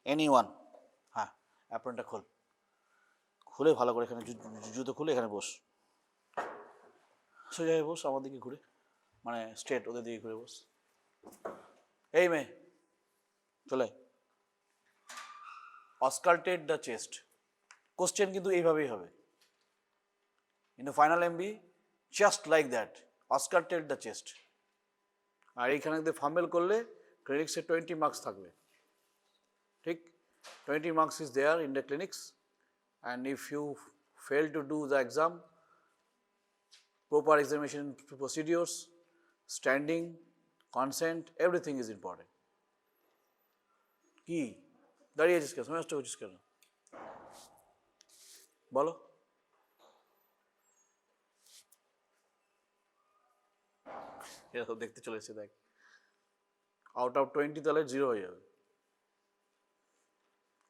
Anyone. হ্যাঁ, অ্যাপ্রনটা খোল, খুলে ভালো করে এখানে জুতো খুলে এখানে বস, সোজা হয়ে বস আমার দিকে ঘুরে, মানে স্ট্রেট ওদের দিকে ঘুরে বস। এই মেয়ে চলে, অস্কাল্টেড দ্য চেস্ট। কোশ্চেন কিন্তু এইভাবেই হবে in the final MB, just like that, auscultated the chest. আর এইখানে যদি ফাম্বেল করলে ক্লিনিক্সে 20 মার্কস থাকবে, ঠিক? 20 marks is there in the clinics, and if you fail to do the exam, proper examination procedures, standing, consent, everything is important. কি দাঁড়িয়ে আছিস কেন, সমস্ত হচ্ছিস কেন বলো? এরকম দেখতে চলে এসেছে, দেখ আউট অফ 20 তাহলে 0 হয়ে যাবে।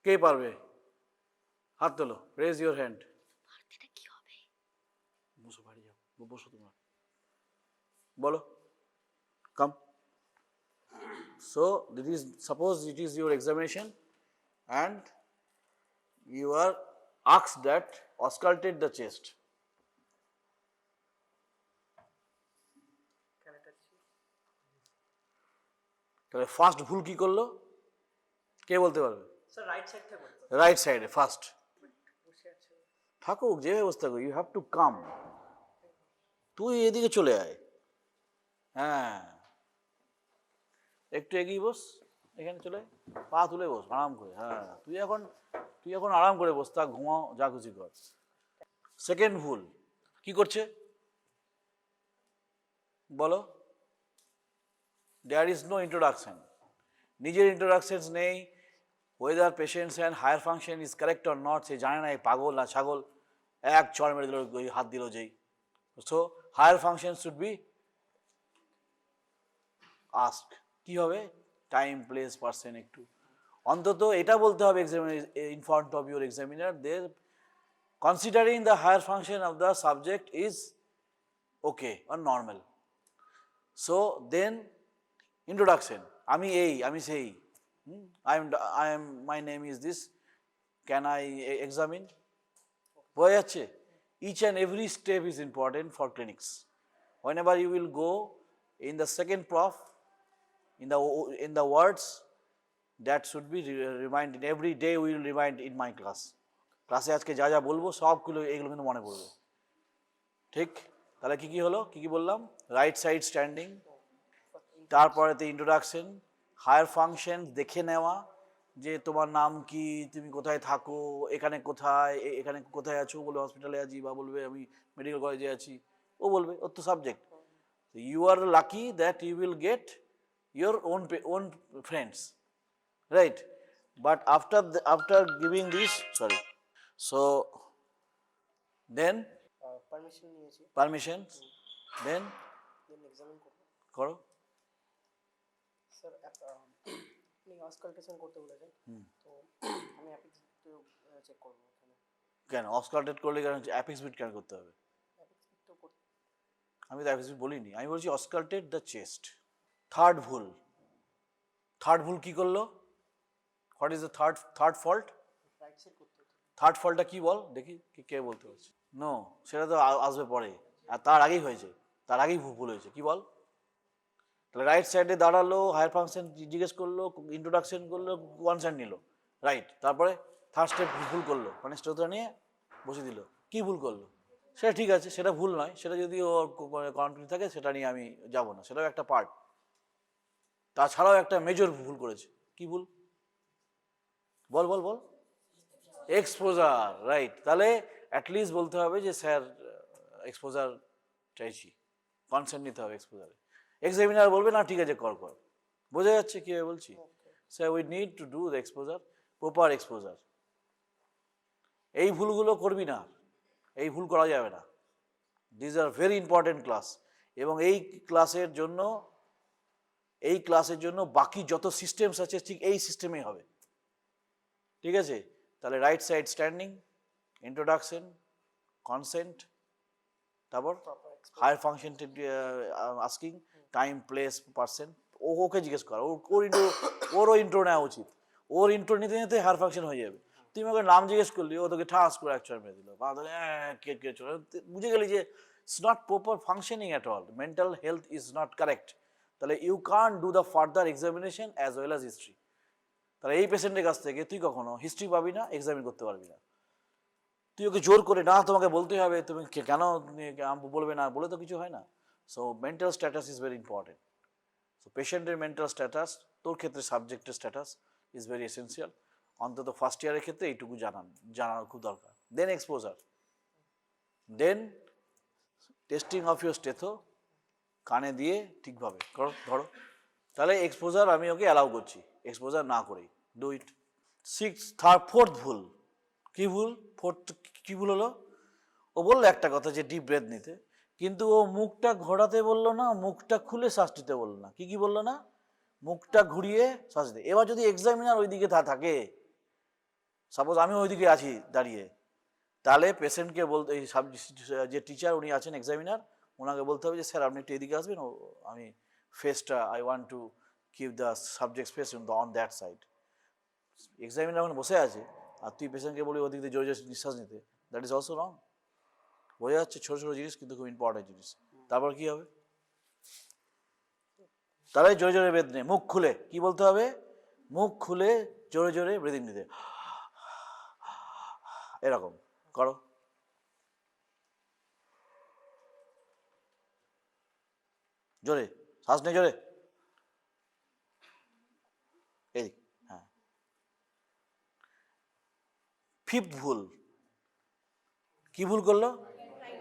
কে পারবে? হাত তোলো, রেজ ইউর হ্যান্ড। কি হবে? বসো, বাড়ি যাও, বসো তোমরা, বলো, কাম। So this is, suppose it is your examination and you are asked that auscultate the chest. তাহলে ফার্স্ট ভুল কি করলো কে বলতে পারবে? স্যার রাইট সাইড থেকে বলতে রাইট সাইডে ফার্স্ট বসে আছে। থাকুক, যে ব্যবস্থা করি, ইউ হ্যাভ টু কাম। তুই এদিকে চলে আয়, হ্যাঁ একটু এগিয়ে বস, এখানে চলে পা তুলে বস আরাম করে। হ্যাঁ তুই এখন আরাম করে বস, তা ঘুমাও, যা খুশি কর। সেকেন্ড ভুল কি করছে বলো? দেয়ার ইজ নো ইন্ট্রোডাকশন, নিজের ইন্ট্রোডাকশনস নেই। Whether patients and higher function is correct or not সে জানে না, এই পাগল না ছাগল, এক চড় মেরে দিল, হাত দিল যেই। So higher function should be ask. কি হবে? টাইম, প্লেস, পার্সন, একটু অন্তত এটা বলতে হবে examiner, in front of your examiner, they considering the higher function of the subject is okay or normal. So then introduction, আমি এই, আমি সেই, I am my name is this, can I examine? বোঝা যাচ্ছে? Each and every step is important for clinics. Whenever you will go in the second prof, in the words that should be reminded every day, we will remind in my class. ক্লাসে আজকে যা যা বলবো সবগুলো এগুলো কিন্তু মনে পড়বে, ঠিক? তাহলে কি কি হলো, কি কি বললাম? রাইট সাইড স্ট্যান্ডিং, তারপরেতে ইন্ট্রোডাকশন, হায়ার ফাংশন দেখে নেওয়া, যে তোমার নাম কি, তুমি কোথায় থাকো, এখানে কোথায়, এখানে কোথায় আছো, বলে হসপিটালে আছি, বা বলবে আমি মেডিকেল কলেজে আছি, ও বলবে ওর তো subject. You are lucky that you will get your own friends, right? But after giving this, sorry, so then permission নিয়েছি, পারমিশন, দেন এক্সামিন করব। করো। স্যার আপনি অসকালটেশন করতে বলেছেন, তো আমি অ্যাপিক্স একটু চেক করব এখানে। কেন অস্কাল্টেড করলে কেন অ্যাপিক্স বিট কেন করতে হবে? অ্যাপিক্স তো করতে, আমি তো অ্যাপিক্স বিট বলিনি, আমি বলছি অস্কাল্টেড দ্য চেস্ট। থার্ড ভুল, থার্ড ভুল কি করলো? What is the third fault? Right side করতে হতো। থার্ড ফল্টটা কি বল দেখি, কি কে বলতে পারছে? নো, সেটা তো আসবে পরে, আর তার আগেই হয়েছে, তার আগেই ভুল হয়েছে, কি বল? তাহলে রাইট সাইডে দাঁড়ালো, হায়ার ফাংশন জিজ্ঞেস করলো, ইন্ট্রোডাকশন করলো, কনসার্ন নিল, রাইট, তারপরে থার্ড স্টেপ ভুল করলো, মানে স্টোরটা নিয়ে বসে দিল। কি ভুল করলো? সেটা ঠিক আছে, সেটা ভুল নয়, সেটা যদি ওর কন্টিনিউ থাকে সেটা নিয়ে আমি যাব না, সেটাও একটা পার্ট। তাছাড়াও একটা মেজর ভুল করেছে। কি ভুল বল বল বল? Exposure, right. তাহলে অ্যাটলিস্ট বলতে হবে যে স্যার এক্সপোজার চাইছি, কনসেন্ট নিতে হবে এক্সপোজারে। এক্সামিনার বলবে না ঠিক আছে কর কর, বোঝা যাচ্ছে কীভাবে বলছি? Sir we need to do the exposure, proper exposure. এই ভুলগুলো করবি না, এই ভুল করা যাবে না। This R very important class, এবং এই ক্লাসের জন্য বাকি যত সিস্টেমস আছে ঠিক এই সিস্টেমেই হবে, ঠিক আছে? তাহলে right side standing, introduction, consent, তারপর higher function asking, time, place, person, okay জিজ্ঞেস কর, ওরও ইন্ট্রো নেওয়া উচিত। ওর ইন্ট্রো নিতে নিতে হায়ার ফাংশন হয়ে যাবে। তুমি ওকে নাম জিজ্ঞেস করলি, ও তোকে ঠাস করে এক চড় মেরে দিল, বুঝে গেলি যে it's not proper functioning at all, mental health is not correct. তাহলে you can't do the further examination as well as history. তাহলে এই পেশেন্টের কাছ থেকে তুই কখনো হিস্ট্রি পাবি না, এক্সামিন করতে পারবি না। তুই ওকে জোর করে না তোমাকে বলতে হবে, তুমি কেন বলবে না, বলে তো কিছু হয় না। So mental status is very important. So পেশেন্টের মেন্টাল স্ট্যাটাস, তোর ক্ষেত্রে সাবজেক্টের স্ট্যাটাস ইজ ভেরি এসেন্সিয়াল। অন্তত ফার্স্ট ইয়ারের ক্ষেত্রে এইটুকু জানানো খুব দরকার। Then exposure, then testing of your stetho, কানে দিয়ে ঠিকভাবে করো ধরো। তাহলে এক্সপোজার আমি ওকে অ্যালাউ করছি, এক্সপোজার না করেই ডু ইট। ফোর্থ ভুল, কি ভুল? কি ভুল হলো? ও বললো একটা কথা যে ডিপ ব্রেথ নিতে, কিন্তু ও মুখটা ঘোরাতে বললো না, মুখটা খুলে শ্বাস নিতে বললো না। কি বললো না? মুখটা ঘুরিয়ে শ্বাস নিতে। এবার যদি এক্সামিনার ওইদিকে থাকে, সাপোজ আমি ওইদিকে আছি দাঁড়িয়ে, তাহলে পেশেন্টকে বলতে, এই যে টিচার উনি আছেন এক্সামিনার, ওনাকে বলতে হবে যে স্যার আপনি একটু এদিকে আসবেন, আমি ফেসটা I want to keep the subject face on that side. Examiner এখন বসে আছে আর তুই পেশেন্টকে বলি ওদিক দিয়ে জোরে জোরে নিঃশ্বাস নিতে, দ্যাট ইজ অলসো রং। বোঝা যাচ্ছে ছোটো ছোটো জিনিস কিন্তু খুব ইম্পর্টেন্ট জিনিস। তারপর কি হবে? তাহলে জোরে জোরে ব্রেথ নে, মুখ খুলে। কি বলতে হবে? মুখ খুলে জোরে জোরে ব্রিদিং নিতে, এরকম করো। জোরে শ্বাস নে, জোরে। এই হ্যাঁ। ফিফথ ভুল, কি ভুল করলো?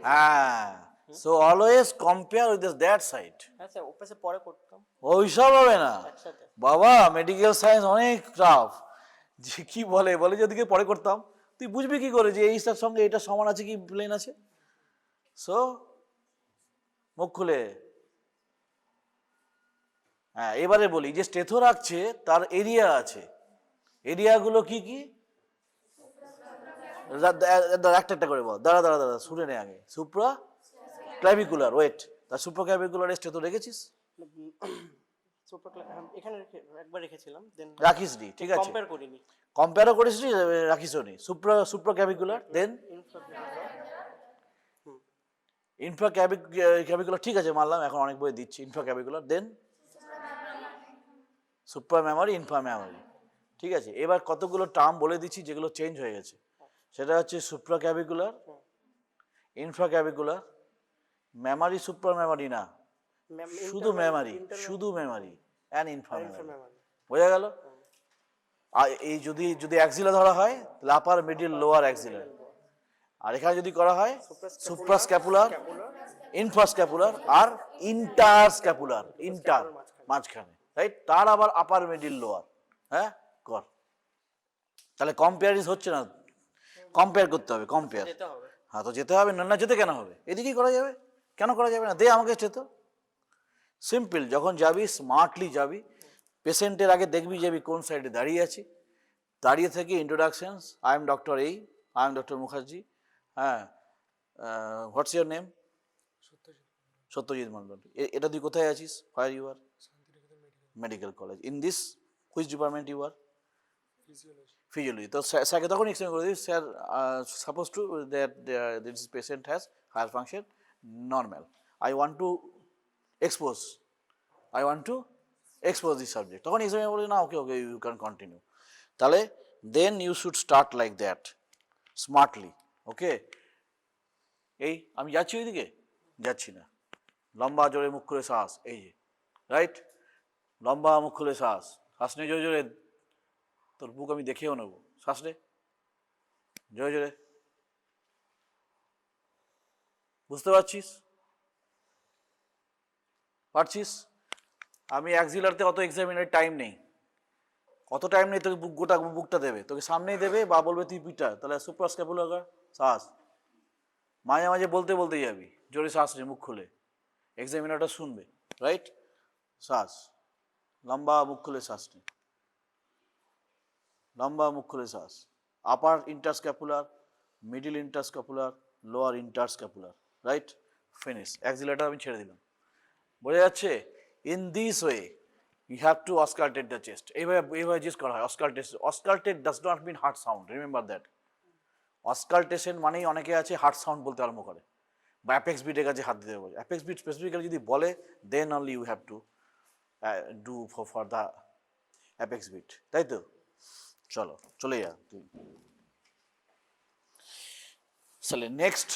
হ্যাঁ, so always compare with that side. হ্যাঁ স্যার, ওপাশে পরে করতাম ওইসব হবে না একসাথে। বাবা, মেডিকেল সায়েন্স অনেক টাফ। যে কি বলে যে ওদিকে পরে করতাম, তুই বুঝবি কি করে যে এইটার সঙ্গে এটা সমান আছে কি প্লেন আছে? সো মুখ খুলে। হ্যাঁ, এবারে বলি যে স্টেথো রাখছে তার এরিয়া আছে, এরিয়াগুলো কি কি? একটা একটা করে বল, দাঁড়া দাঁড়া দাঁড়া, শুনে নে আগে। সুপ্রা ক্লাভিকুলার, ওয়েট, তার সুপ্রা ক্লাভিকুলার স্টেথো রেখেছিস? এখানে একবার রেখেছিলাম, দেন রাখিস নি, ঠিক আছে, কম্পেয়ার করিনি। কম্পেয়ারও করিস নি, রাখিসও নি। সুপ্রা ক্লাভিকুলার, দেন ইনফ্রা ক্যাভিকুলার, ঠিক আছে মানলাম, এখন অনেক বই দিচ্ছি। ইনফ্রা ক্যাভিকুলার, দেন সুপ্রা মেমোরি, ইনফ্রা মেমোরি, ঠিক আছে। এবার কতগুলো টার্ম বলে দিচ্ছি যেগুলো চেঞ্জ হয়ে গেছে। সেটা হচ্ছে supra clavicular, infra clavicular, mammary, supra mammary না, শুধু মেমোরি, শুধু মেমোরি অ্যান্ড ইনফ্রা মেমোরি। বোঝা গেল? আর এই যদি যদি অ্যাক্সিলা ধরা হয় তাহলে আপার মিডিল লোয়ার অ্যাক্সিলার, আর এখানে যদি করা হয় সুপ্রাস্ক্যাপুলার, ইনফ্রাস্ক্যাপুলার আর ইন্টারস্ক্যাপুলার, ইন্টার মাঝখানে, রাইট? তার আবার আপার মিডিল লোয়ার। হ্যাঁ কর। তাহলে কম্পেয়ারিজ হচ্ছে না, কম্পেয়ার করতে হবে, কম্পেয়ার। হ্যাঁ, তো যেতে হবে না, যেতে কেন হবে? এদিকেই করা যাবে, কেন করা যাবে না? দে আমাকে যেতে। সিম্পল, যখন যাবি স্মার্টলি যাবি, পেশেন্টের আগে দেখবি যে আমি কোন সাইডে দাঁড়িয়ে আছি, দাঁড়িয়ে থেকে ইন্ট্রোডাকশনস, আই এম ডক্টর এই, আই এম ডক্টর মুখার্জি, হ্যাঁ, what's your name? Satyajit Mondal. এটা তুই কোথায় আছিস? Where you are? Medical college. In this which department you are? Physiology. তো স্যারকে তখন এক্সপ্লেন করে দিই, sir suppose to that this patient has higher function normal, I want to expose, I want to expose this subject. তখন examiner বলে না, okay okay you can continue. তাহলে then you should start like that, smartly. Okay, এই আমি যাচ্ছি ওইদিকে, যাচ্ছি না, লম্বা জোরে মুখ খুলে শ্বাস, এই যে, রাইট, লম্বা মুখ খুলে শ্বাস, শ্বাস নে জোরে জোরে, তোর বুক আমি দেখেও নেবো, শ্বাস নে জোরে জোরে। বুঝতে পারছিস? পারছিস? আমি অ্যাক্সিলারতে অত এক্সামিনার টাইম নেই, অত টাইম নেই তোকে গোটা বুকটা দেবে, তোকে সামনেই দেবে বা বলবে তুই পিটা, তাহলে সুপ্রাস্ক্যাপুলার শ্বাস মাঝে মাঝে বলতে বলতে যাবি, জোরে শ্বাস নে মুখ খুলে, এক্সামিনারটা শুনবে, রাইট? শ্বাস, লম্বা মুখ খুলে শ্বাস নে, লম্বা মুখ খুলে শ্বাস, আপার ইন্টারস্ক্যাপুলার, মিডিল ইন্টারস্ক্যাপুলার, লোয়ার ইন্টারস্ক্যাপুলার, রাইট? ফিনিশ। অ্যাক্সিলারটা আমি ছেড়ে দিলাম। বোঝা যাচ্ছে? In this way you have to auscultate the chest. এইভাবে জিজ্ঞেস করা হয় auscultation. Auscultate does not mean heart sound. Remember that. Auscultation মানেই অনেকে আছে হার্ট সাউন্ড বলতে আরম্ভ করে বা অ্যাপেক্স বিটের কাছে হাত দিতে বলে। অ্যাপেক্স বিট স্পেসিফিক্যালি যদি বলে then only you have to do for the apex beat, তাই তো? চলো চলে যা তুই। তাহলে নেক্সট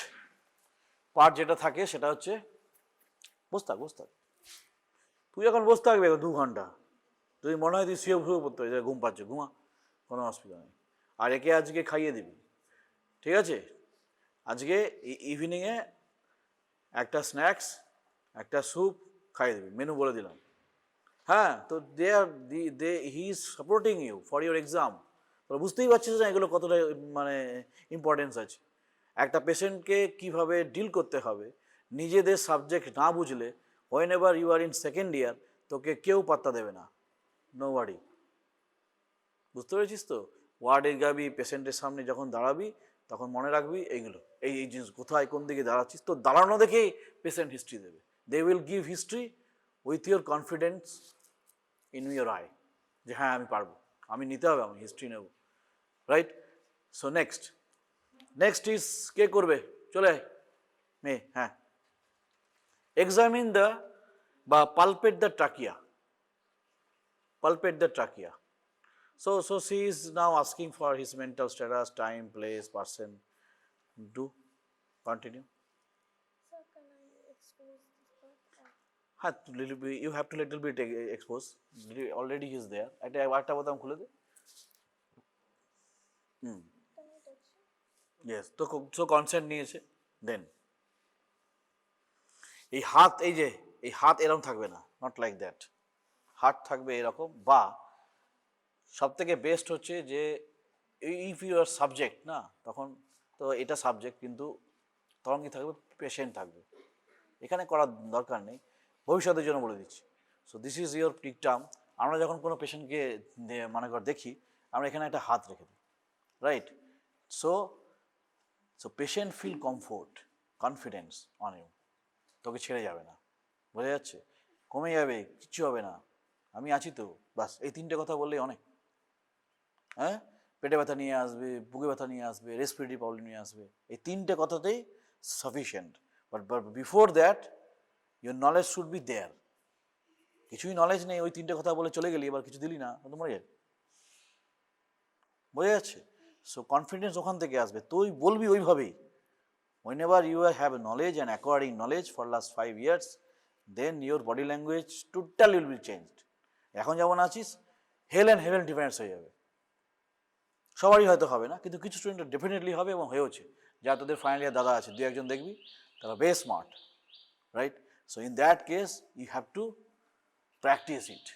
পার্ট যেটা থাকে সেটা হচ্ছে বসে থাক। তুই এখন বসে থাকবে 2 ঘন্টা, তুই মনে হয় তুই শুয়ে পড়তে হয়, ঘুম পাচ্ছে, ঘুমা, কোনো অসুবিধা নেই। আর একে আজকে খাইয়ে দিবি, ঠিক আছে? আজকে ইভিনিংয়ে একটা স্ন্যাক্স একটা স্যুপ খাইয়ে দিবি, মেনু বলে দিলাম। হ্যাঁ, তো he is supporting you for your exam. তোরা বুঝতেই পারছিস না এগুলো কতটা মানে ইম্পর্টেন্স আছে। একটা পেশেন্টকে কীভাবে ডিল করতে হবে নিজেদের সাবজেক্ট না বুঝলে, whenever you are in second year, তোকে কেউ পাত্তা দেবে না, নো ওয়ার্ডি। বুঝতে পেরেছিস তো? ওয়ার্ডে যাবি, পেশেন্টের সামনে যখন দাঁড়াবি তখন মনে রাখবি এইগুলো, এই জিনিস কোথায় কোন দিকে দাঁড়াচ্ছিস। তো দাঁড়ানো দেখেই পেশেন্ট হিস্ট্রি দেবে। They will give history with your confidence in your eye, যে হ্যাঁ আমি পারবো, আমি নিতে হবে, আমি হিস্ট্রি নেব, রাইট? সো নেক্সট ইজ কে করবে? চলে মেয়ে। হ্যাঁ, এক্সামিন দ্য বা pulpit the trachea, So she is now asking for his mental status, time, place, person. Do continue. Sir, can I expose this part? Little bit, you have to little bit expose. Already he is there. একটা বোতাম খুলে দে। Can I touch it? Yes, so consent নিয়েছে। Then এই হাত এরকম থাকবে না, not like that. হাত থাকবে এরকম, বা সব থেকে বেস্ট হচ্ছে যে ইফ ইউ আর সাবজেক্ট না, তখন তো এটা সাবজেক্ট, কিন্তু তখন কি থাকবে? পেশেন্ট থাকবে। এখানে করার দরকার নেই, ভবিষ্যতের জন্য বলে দিচ্ছি। So this is your tick term. আমরা যখন কোনো পেশেন্টকে মনে কর দেখি, আমরা এখানে একটা হাত রেখে দিই, right? So patient feel confidence on you, তোকে ছেড়ে যাবে না, বোঝা যাচ্ছে? কমে যাবে, কিচ্ছু হবে না, আমি আছি তো, বাস এই 3টে কথা বললেই অনেক। হ্যাঁ, পেটে ব্যথা নিয়ে আসবে, বুকে ব্যথা নিয়ে আসবে, রেসপিরেটরি প্রবলেম নিয়ে আসবে, এই 3টে কথাতেই sufficient. But before that your knowledge should be there. কিছুই নলেজ নেই, ওই 3টে কথা বলে চলে গেলি, এবার কিছু দিলি না, তো মরে যাবে, বোঝা যাচ্ছে? সো কনফিডেন্স ওখান থেকে আসবে, তুই বলবি ওইভাবেই। Whenever you have knowledge and acquiring knowledge for last 5 years, then your body language totally will be changed. এখন যেমন আছিস, হেল অ্যান্ড হেভেন ডিফারেন্স হয়ে যাবে। সবারই হয়তো হবে না, কিন্তু কিছু স্টুডেন্টের ডেফিনেটলি হবে এবং হয়েওছে। যা তোদের ফাইনাল ইয়ার দাদা আছে, 2-1 দেখবি তারা বেশ smart, right? So in that case you have to practise it,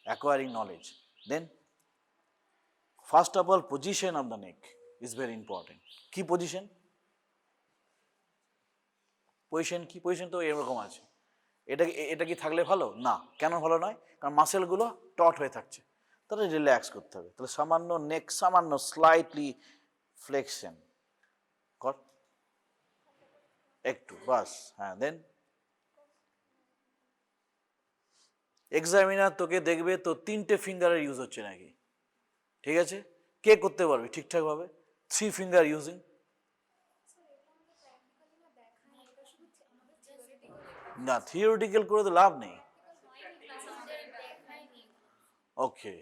acquiring knowledge. Then first of all position of the neck is very important. কি পজিশন? পজিশন তো এরকম আছে। এটা কি থাকলে ভালো না? কেন ভালো নয়? কারণ মাসেলগুলো টট হয়ে থাকছে, তাহলে রিল্যাক্স করতে হবে। তাহলে সামান্য নেক, সামান্য স্লাইটলি ফ্লেক্সন কর একটু, বাস। হ্যাঁ, দেন এক্সামিনার তোকে দেখবে তো 3টে ফিঙ্গারের ইউজ হচ্ছে নাকি, ঠিক আছে? কে করতে পারবে ঠিকঠাকভাবে 3 ফিঙ্গার ইউজিং? না, থিওরিটিক্যাল করে তো লাভ নেই। ওকে,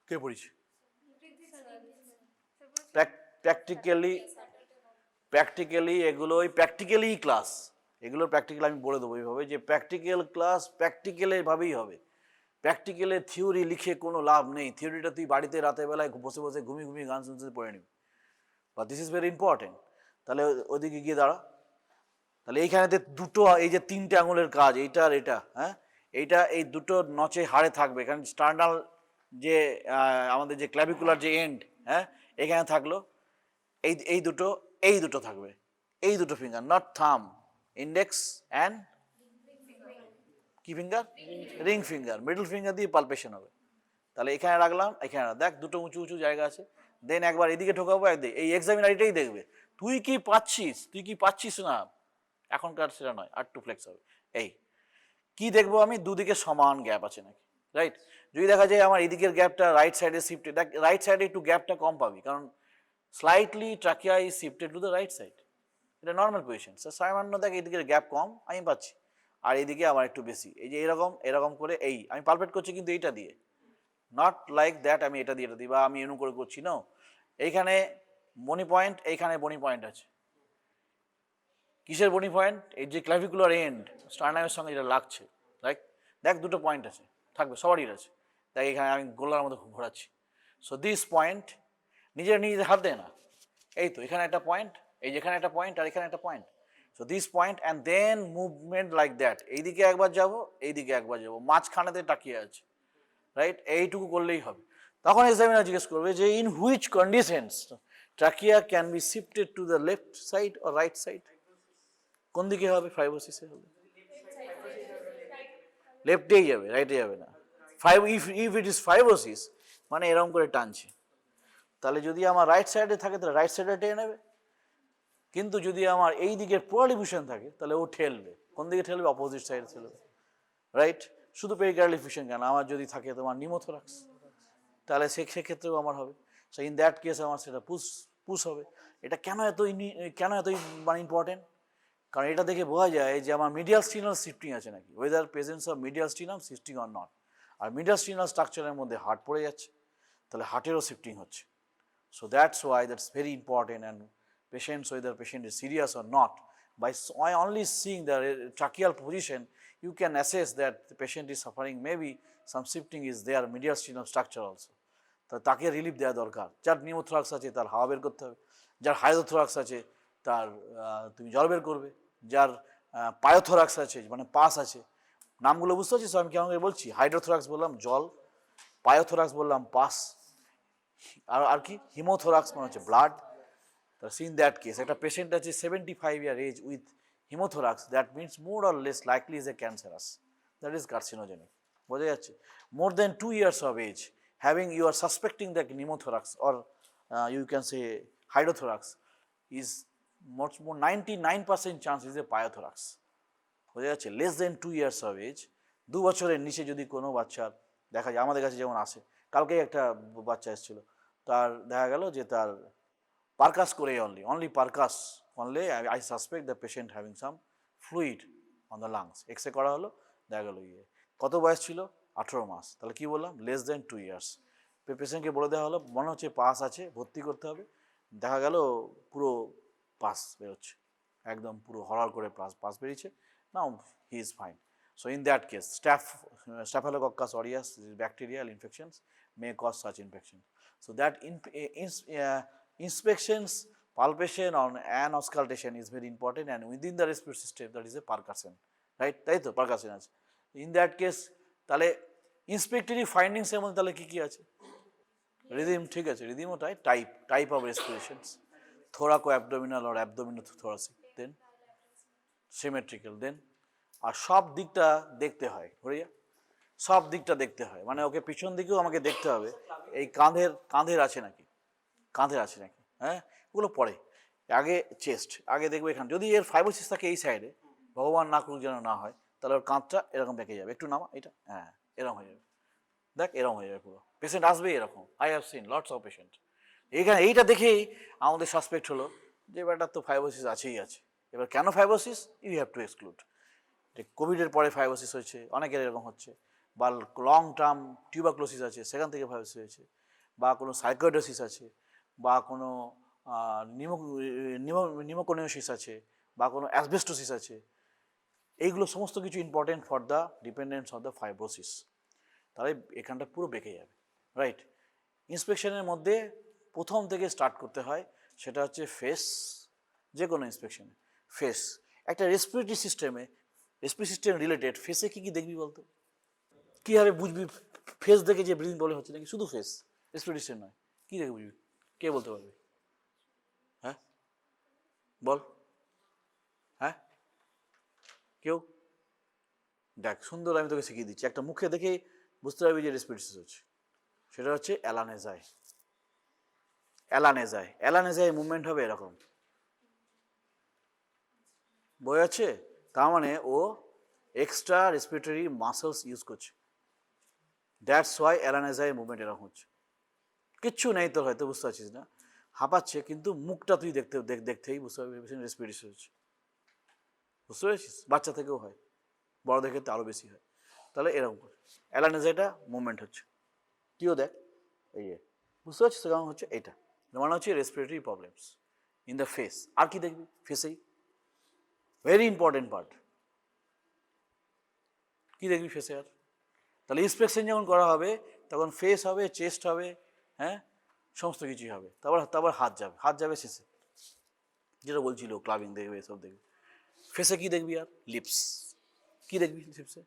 কে পড়িস? প্র্যাকটিক্যালি এগুলো ওই প্র্যাকটিক্যালি ক্লাস, এগুলোর প্র্যাকটিক্যাল আমি বলে দেবো এইভাবে, যে প্র্যাকটিক্যাল ক্লাস প্র্যাকটিক্যালের ভাবেই হবে। প্র্যাকটিক্যালে থিওরি লিখে কোনো লাভ নেই। থিওরিটা তুই বাড়িতে রাতের বেলায় বসে বসে ঘুমিয়ে গান শুনতে পড়ে নিবি, but this is very important. তাহলে ওদিকে গিয়ে দাঁড়া। তাহলে এইখানেতে দুটো, এই যে 3টে আঙুলের কাজ, এইটা আর এটা, হ্যাঁ, এইটা এই দুটো নচে হাড়ে থাকবে। এখানে স্টার্নাল যে আমাদের যে ক্ল্যাভিকুলার যে এন্ড, হ্যাঁ, এখানে থাকলো। এই দুটো থাকবে, এই দুটো ফিঙ্গার, নট থাম, ইন্ডেক্স অ্যান্ড কি finger? Ring finger. Middle finger দিয়ে পালপেশন হবে। তাহলে এখানে রাখলাম, এখানে দেখ দুটো উঁচু উঁচু জায়গা আছে। দেন একবার এদিকে ঢোকাবো, একদিকে। এই এক্সামিনার এটাই দেখবে তুই কি পাচ্ছিস না, এখনকার সেটা নয়, আর টু ফ্লেক্স হবে। এই কি দেখবো আমি, দুদিকে সমান গ্যাপ আছে নাকি, রাইট? যদি দেখা যায় আমার এদিকের গ্যাপটা রাইট সাইডে শিফটেড, দেখ রাইট সাইডে একটু গ্যাপটা কম পাবি, কারণ slightly trachea is shifted to the right side, এটা নর্মাল পজিশন। সামান্য দেখ এদিকের গ্যাপ কম আমি পাচ্ছি, আর এইদিকে আমার একটু বেশি। এই যে এরকম এরকম করে এই আমি পালপেট করছি কিন্তু এইটা দিয়ে, নট লাইক দ্যাট আমি এটা দিয়ে এটা দিই বা আমি এরকম করে করছি না। এইখানে বনি পয়েন্ট, এইখানে বনি পয়েন্ট আছে। কিসের বনি পয়েন্ট? এই যে ক্লাভিকুলার এন্ড স্টার্নামের সঙ্গে যেটা লাগছে, রাইট? দেখ দুটো পয়েন্ট আছে, থাকবে সবারই আছে। দেখ এখানে আমি গোলার মতো ঘোরাচ্ছি। সো দিস পয়েন্ট নিজের নিজের হাত দেয় না, এই তো এখানে একটা পয়েন্ট, এই যেখানে একটা পয়েন্ট আর এখানে একটা point. So this point and then movement like that, এইদিকে একবার যাব এইদিকে একবার যাব, মাঝখানেতে তাকিয়ে আছে, রাইট? এইটুকু করলেই হবে। তখন এক্সামিনার জিজ্ঞেস করবে যে in which conditions trachea can be shifted to the left side or right side. কোন দিকে হবে? ফাইব্রোসিসে হবে, লেফটেই যাবে, রাইটে যাবে না। ইফ ইট ইজ ফাইব্রোসিস মানে এরকম করে টানছে, তাহলে যদি আমার রাইট সাইডে থাকে তাহলে রাইট সাইডে টেনে নেবে, কিন্তু যদি আমার এই দিকের পোলারিফিউশন থাকে তাহলে ও ঠেলবে। কোন দিকে ঠেলবে? অপোজিট সাইডে ঠেলবে, রাইট? শুধু পেরিকার্ডিয়াল এফিউশন কেন, আমার যদি থাকে তোমার নিউমোথোরাক্স, তাহলে সেক্ষেত্রেও আমার হবে। সো ইন দ্যাট কেস আমার সেটা পুশ হবে। এটা কেন এত মানে ইম্পর্টেন্ট? কারণ এটা দেখে বোঝা যায় যে আমার মিডিয়াল স্টিনাল শিফটিং আছে নাকি, whether presence of medial sternal shifting or not. আর মিডিয়াল স্টিনাল স্ট্রাকচারের মধ্যে হার্ট পড়ে যাচ্ছে, তাহলে হার্টেরও শিফটিং হচ্ছে। So that's why that's very important, and patients, whether patient is serious or not, by only seeing the tracheal position, you can assess that the patient is suffering, maybe some shifting is there, medial sternum structure also. তো তাকে relief দেওয়া দরকার। যার pneumothorax আছে তার হাওয়া বের করতে হবে, যার হাইড্রোথোরাক্স আছে তার তুমি জল বের করবে, যার পায়োথোরাক্স আছে মানে পাস আছে, নামগুলো বুঝতে পারছিস? আমি কেমন করে বলছি? হাইড্রোথোরাক্স বললাম জল, পায়োথোরাক্স বললাম পাস, আর কি হিমোথোরাক্স মানে হচ্ছে ব্লাড। তো ইন দ্যাট কেস একটা পেশেন্ট আছে 75 year age with hemothorax, that means more or less likely is a cancerous, that is carcinogenic. বোঝা যাচ্ছে? মোর দেন 2 years of age, having you are suspecting that pneumothorax or you can say hydrothorax is much more 99% chance is a pyothorax. বোঝা যাচ্ছে? Less than 2 years of age, 2 বছরের নিচে যদি কোনো বাচ্চার দেখা যায়, আমাদের কাছে যেমন আসে, কালকেই একটা বাচ্চা এসেছিল, তার দেখা গেল যে তার পারকাস করে only percuss only, I suspect the patient having some fluid on the lungs. X-ray করা হলো, দেখা গেল কত বয়স ছিল? 18 মাস। তাহলে কি বললাম? Less than 2 years। পেশেন্টকে বলে দেওয়া হলো মনে হচ্ছে পাস আছে, ভর্তি করতে হবে, দেখা গেল পুরো পাস বেরোচ্ছে, একদম পুরো হরহর করে পাস বেরিয়েছে। Now he is fine. So in that case, Staphylococcus aureus, bacterial infections may cause such infection. So that inspections, palpation and auscultation is very important, and within the respiratory system that is a percussion, right? তাই তো percussion আছে। In that case তাহলে ইন্সপেক্টরি findings এর মধ্যে তাহলে কি আছে? Rhythm, ঠিক আছে, রিদিমও type of respirations, thoraco abdominal or abdominothoracic, then symmetrical, then আর সব দিকটা দেখতে হয়, হরিয়া সব দিকটা দেখতে হয়, মানে ওকে পিছন দিকেও আমাকে দেখতে হবে, এই কাঁধের আছে নাকি, হ্যাঁ, ওগুলো পরে। আগে চেস্ট, আগে দেখবো এখানে, যদি এর ফাইব্রোসিস থাকে এই সাইডে, ভগবান না করুক যেন না হয়, তাহলে ওর কাঁধটা এরকম বেঁকে যাবে, একটু নামা এটা, হ্যাঁ এরকম হয়ে যাবে, দেখ এরকম হয়ে যাবে পুরো। পেশেন্ট আসবে এরকম, I have seen lots of patient. এইখানে এইটা দেখেই আমাদের সাসপেক্ট হলো যে ব্যাটার তো ফাইব্রোসিস আছেই আছে। এবার কেন fibrosis? You have to exclude. কোভিডের পরে ফাইব্রোসিস হয়েছে, অনেকের এরকম হচ্ছে, বা লং টার্ম টিউবারক্লোসিস আছে সেখান থেকে ফাইব্রোসিস হয়েছে, বা কোনো সাইকোডোসিস আছে, বা কোনো নিউমোকোনিওসিস আছে, বা কোনো অ্যাসবেস্টোসিস আছে। এইগুলো সমস্ত কিছু important for the dependence of the fibrosis. তাহলে এখানটা পুরো বেঁকে যাবে, রাইট? ইন্সপেকশনের মধ্যে প্রথম থেকে স্টার্ট করতে হয়, সেটা হচ্ছে ফেস। যে কোনো ইন্সপেকশনে ফেস, একটা রেসপিরেটরি সিস্টেম রিলেটেড ফেসে কি দেখবি বলতো? কীভাবে বুঝবি ফেস দেখে যে ব্রিদিং প্রবলেম হচ্ছে নাকি? শুধু ফেস, রেসপিরেটরি সিস্টেম নয়, কী দেখে বুঝবি? কে বলতে পারবে? হ্যাঁ বল, হ্যাঁ কেউ? দেখ সুন্দর, আমি তোকে শিখিয়ে দিচ্ছি, একটা মুখে দেখে বুঝতে পারবি যে রেসপিরেটরি হচ্ছে, সেটা হচ্ছে অ্যালানেজায় মুভমেন্ট হবে এরকম, বই আছে, তার মানে ও এক্সট্রা রেসপিরেটরি মাসলস ইউজ করছে, দ্যাটস ওয়াই অ্যালানাইজার মুভমেন্ট এরকম হচ্ছে। কিচ্ছু নেই তোর, হয়তো বুঝতে পারছিস না, হাঁপাচ্ছে, কিন্তু মুখটা তুই দেখতেই বুঝতে পারবি রেসপিরেশন হচ্ছে। বুঝতে পেরেছিস? বাচ্চা থেকেও হয়, বড়দের ক্ষেত্রে আরও বেশি হয়। তাহলে এরকম করে অ্যালানাইজারটা মুভমেন্ট হচ্ছে, তুইও দেখ এই যে, বুঝতে পারছিস কেমন হচ্ছে? এটা মানে হচ্ছে respiratory problems in the face. আর কি দেখবি ফেসেই? ভেরি ইম্পর্টেন্ট পার্ট, কি দেখবি ফেসে আর? তাহলে ইন্সপেকশন যখন করা হবে তখন ফেস হবে, চেস্ট হবে, হ্যাঁ, সমস্ত কিছুই হবে। তারপর হাত যাবে শেষে, যেটা বলছিল ক্লাবিং দেখবে, এসব দেখবে। ফেসে কি দেখবি আর? লিপস। কি দেখবি লিপসে?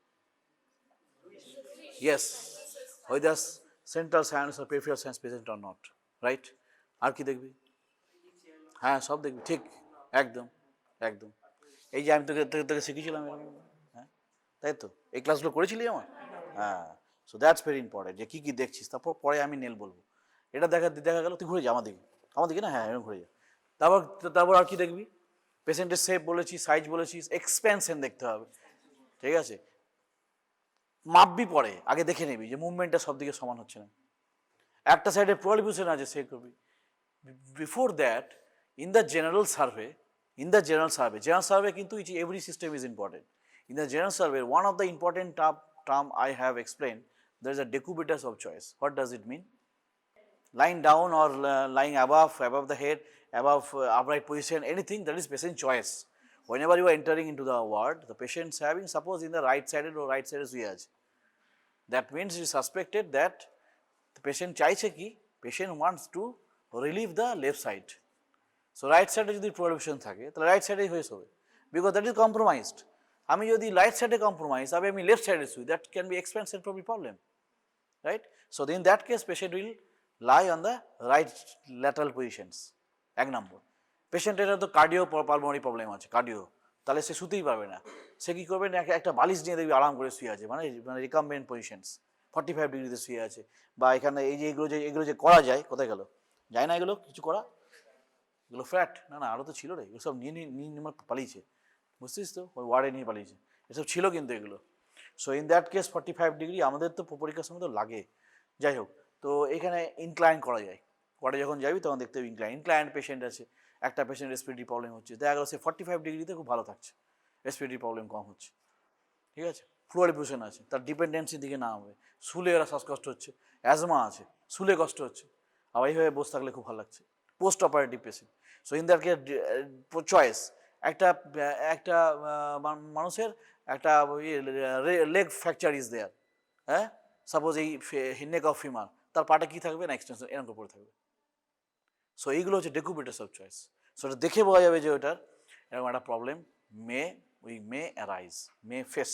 Yes, whether central cyanosis or peripheral cyanosis present or not, right? আর কি দেখবি? হ্যাঁ, সব দেখবি, ঠিক, একদম একদম। এই যে আমি তোকে তোকে তোকে শিখিয়েছিলাম এরকম, হ্যাঁ, তাই তো? এই ক্লাসগুলো করেছিলি আমার? হ্যাঁ। সো দ্যাটস ভেরি ইম্পর্টেন্ট, যে কী কী দেখছিস। তারপর পরে আমি নেল বলবো, এটা দেখা গেল, তুই ঘুরে যা আমার দিকে না, হ্যাঁ এরকম ঘুরে যা। তারপর তারপর আর কি দেখবি? পেশেন্টের শেপ বলেছি, সাইজ বলেছিস, এক্সপ্যানশন দেখতে হবে, ঠিক আছে? মাপবি পরে, আগে দেখে নিবি যে মুভমেন্টটা সব দিকে সমান হচ্ছে না, একটা সাইডে প্রলিফিউশন আছে, সে করবি। Before that, in the general survey কিন্তু every system is important. In the general survey, one of the important term I have explained, there is a decubitus of choice. What does it mean? Lying down or lying above the head, above upright position, anything, that is patient choice. Whenever you are entering into the ward, the patient is having, suppose in the right-sided or right-sided শুয়ে আছে, that means it is suspected that the patient চাইছে কি, patient wants to relieve the left side. So right সাইডে যদি প্রলিফিউশন থাকে তাহলে right সাইডেই হয়ে শোবে, বিকজ দ্যাট ইজ কম্প্রোমাইজড। আমি যদি রাইট সাইডে কম্প্রোমাইজ, তবে আমি লেফট সাইডে শুই, that can be expensive problem, right? So in that case patient will lie on the right lateral positions. এক নম্বর, পেশেন্টের তো কার্ডিও পালমোনারি প্রবলেম আছে, কার্ডিও, তাহলে সে শুতেই পারবে না। সে কী করবে না, একটা বালিশ নিয়ে দেখবি আরাম করে শুয়ে আছে, মানে রিকাম্বেন্ট পজিশনস, 45 ডিগ্রিতে শুয়ে আছে। বা এখানে এই যে এগুলো যে করা যায়, কোথায় গেল, যায় না এগুলো কিছু করা, এগুলো ফ্ল্যাট, না আরও তো ছিল রে, এগুলো সব নিয়ে পালিয়েছে, বুঝছিস তো, ওই ওয়ার্ডে নিয়ে পালিয়েছে, এসব ছিল কিন্তু এগুলো। So in that case 45 degree আমাদের তো পরীক্ষার সময় তো লাগে, যাই হোক। তো এখানে ইনক্লাইন করা যায়, ওয়ার্ডে যখন যাবি তখন দেখতে হবে ইনক্লাইন পেশেন্ট আছে, একটা পেশেন্ট রেসপিরেটরি প্রবলেম হচ্ছে, দেখা গেলো সে 45 ডিগ্রিতে খুব ভালো থাকছে, রেসপিরেটরি প্রবলেম কম হচ্ছে, ঠিক আছে, ফ্লুইডিফিউশন আছে, তার ডিপেন্ডেন্সির দিকে না হবে, শুলে এরা শ্বাসকষ্ট হচ্ছে, অ্যাজমা আছে, শুলে কষ্ট হচ্ছে, আবার এইভাবে বসে থাকলে খুব ভালো লাগছে, post operative patient. So in that case choice, একটা একটা মানুষের একটা লেগ ফ্র্যাকচার ইজ দেয়ার, হ্যাঁ, সাপোজ এই নেক অফ ফিমার, তার পাটা কী থাকবে না, এক্সটেনশন এরকম করে থাকবে। সো এইগুলো হচ্ছে ডেকুবিটাস অফ চয়েস। সো এটা দেখে বোঝা যাবে যে ওটার এরকম একটা problem May arise, May face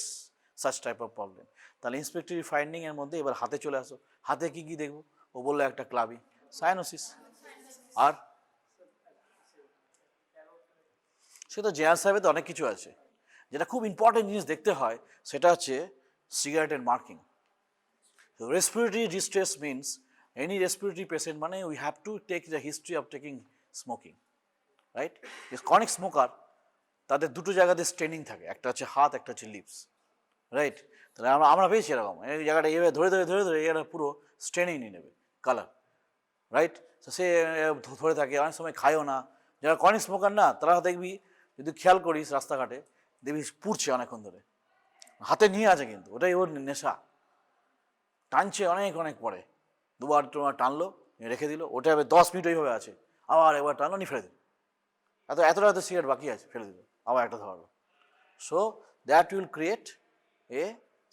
such type of problem. তাহলে ইন্সপেক্টরি ফাইন্ডিংয়ের মধ্যে এবার হাতে চলে আসো, হাতে কী কী দেখবো? ও বললো একটা ক্লাবি, সাইনোসিস, আর সেটা জেনারেল সাহেবে তো অনেক কিছু আছে। যেটা খুব ইম্পর্টেন্ট জিনিস দেখতে হয় সেটা হচ্ছে সিগারেটের marking. Respiratory distress means any respiratory patient, মানে we have to take the history of taking smoking, right? Chronic smoker, তাদের দুটো জায়গাতে স্ট্রেনিং থাকে, একটা হচ্ছে হাত, একটা হচ্ছে লিপস, রাইট? তাহলে আমরা পেয়েছি এরকম, এই জায়গাটা এইভাবে ধরে এই জায়গাটা পুরো স্ট্রেনিং নিয়ে নেবে কালার, রাইট? তো সে ধরে থাকে, অনেক সময় খায়ও না। যারা ক্রনিক স্মোকার না, তারা দেখবি, যদি খেয়াল করিস রাস্তাঘাটে দেখবি পুড়ছে অনেকক্ষণ ধরে, হাতে নিয়ে আছে কিন্তু ওটাই ওর নেশা, টানছে অনেক পরে, দুবার টানলো, রেখে দিল, ওটা 10 মিনিট ওইভাবে আছে, আবার একবার টানলো, নি ফেলে দিল, এতটা সিগারেট বাকি আছে, ফেলে দিল, আবার একটা ধরালো। So that will create a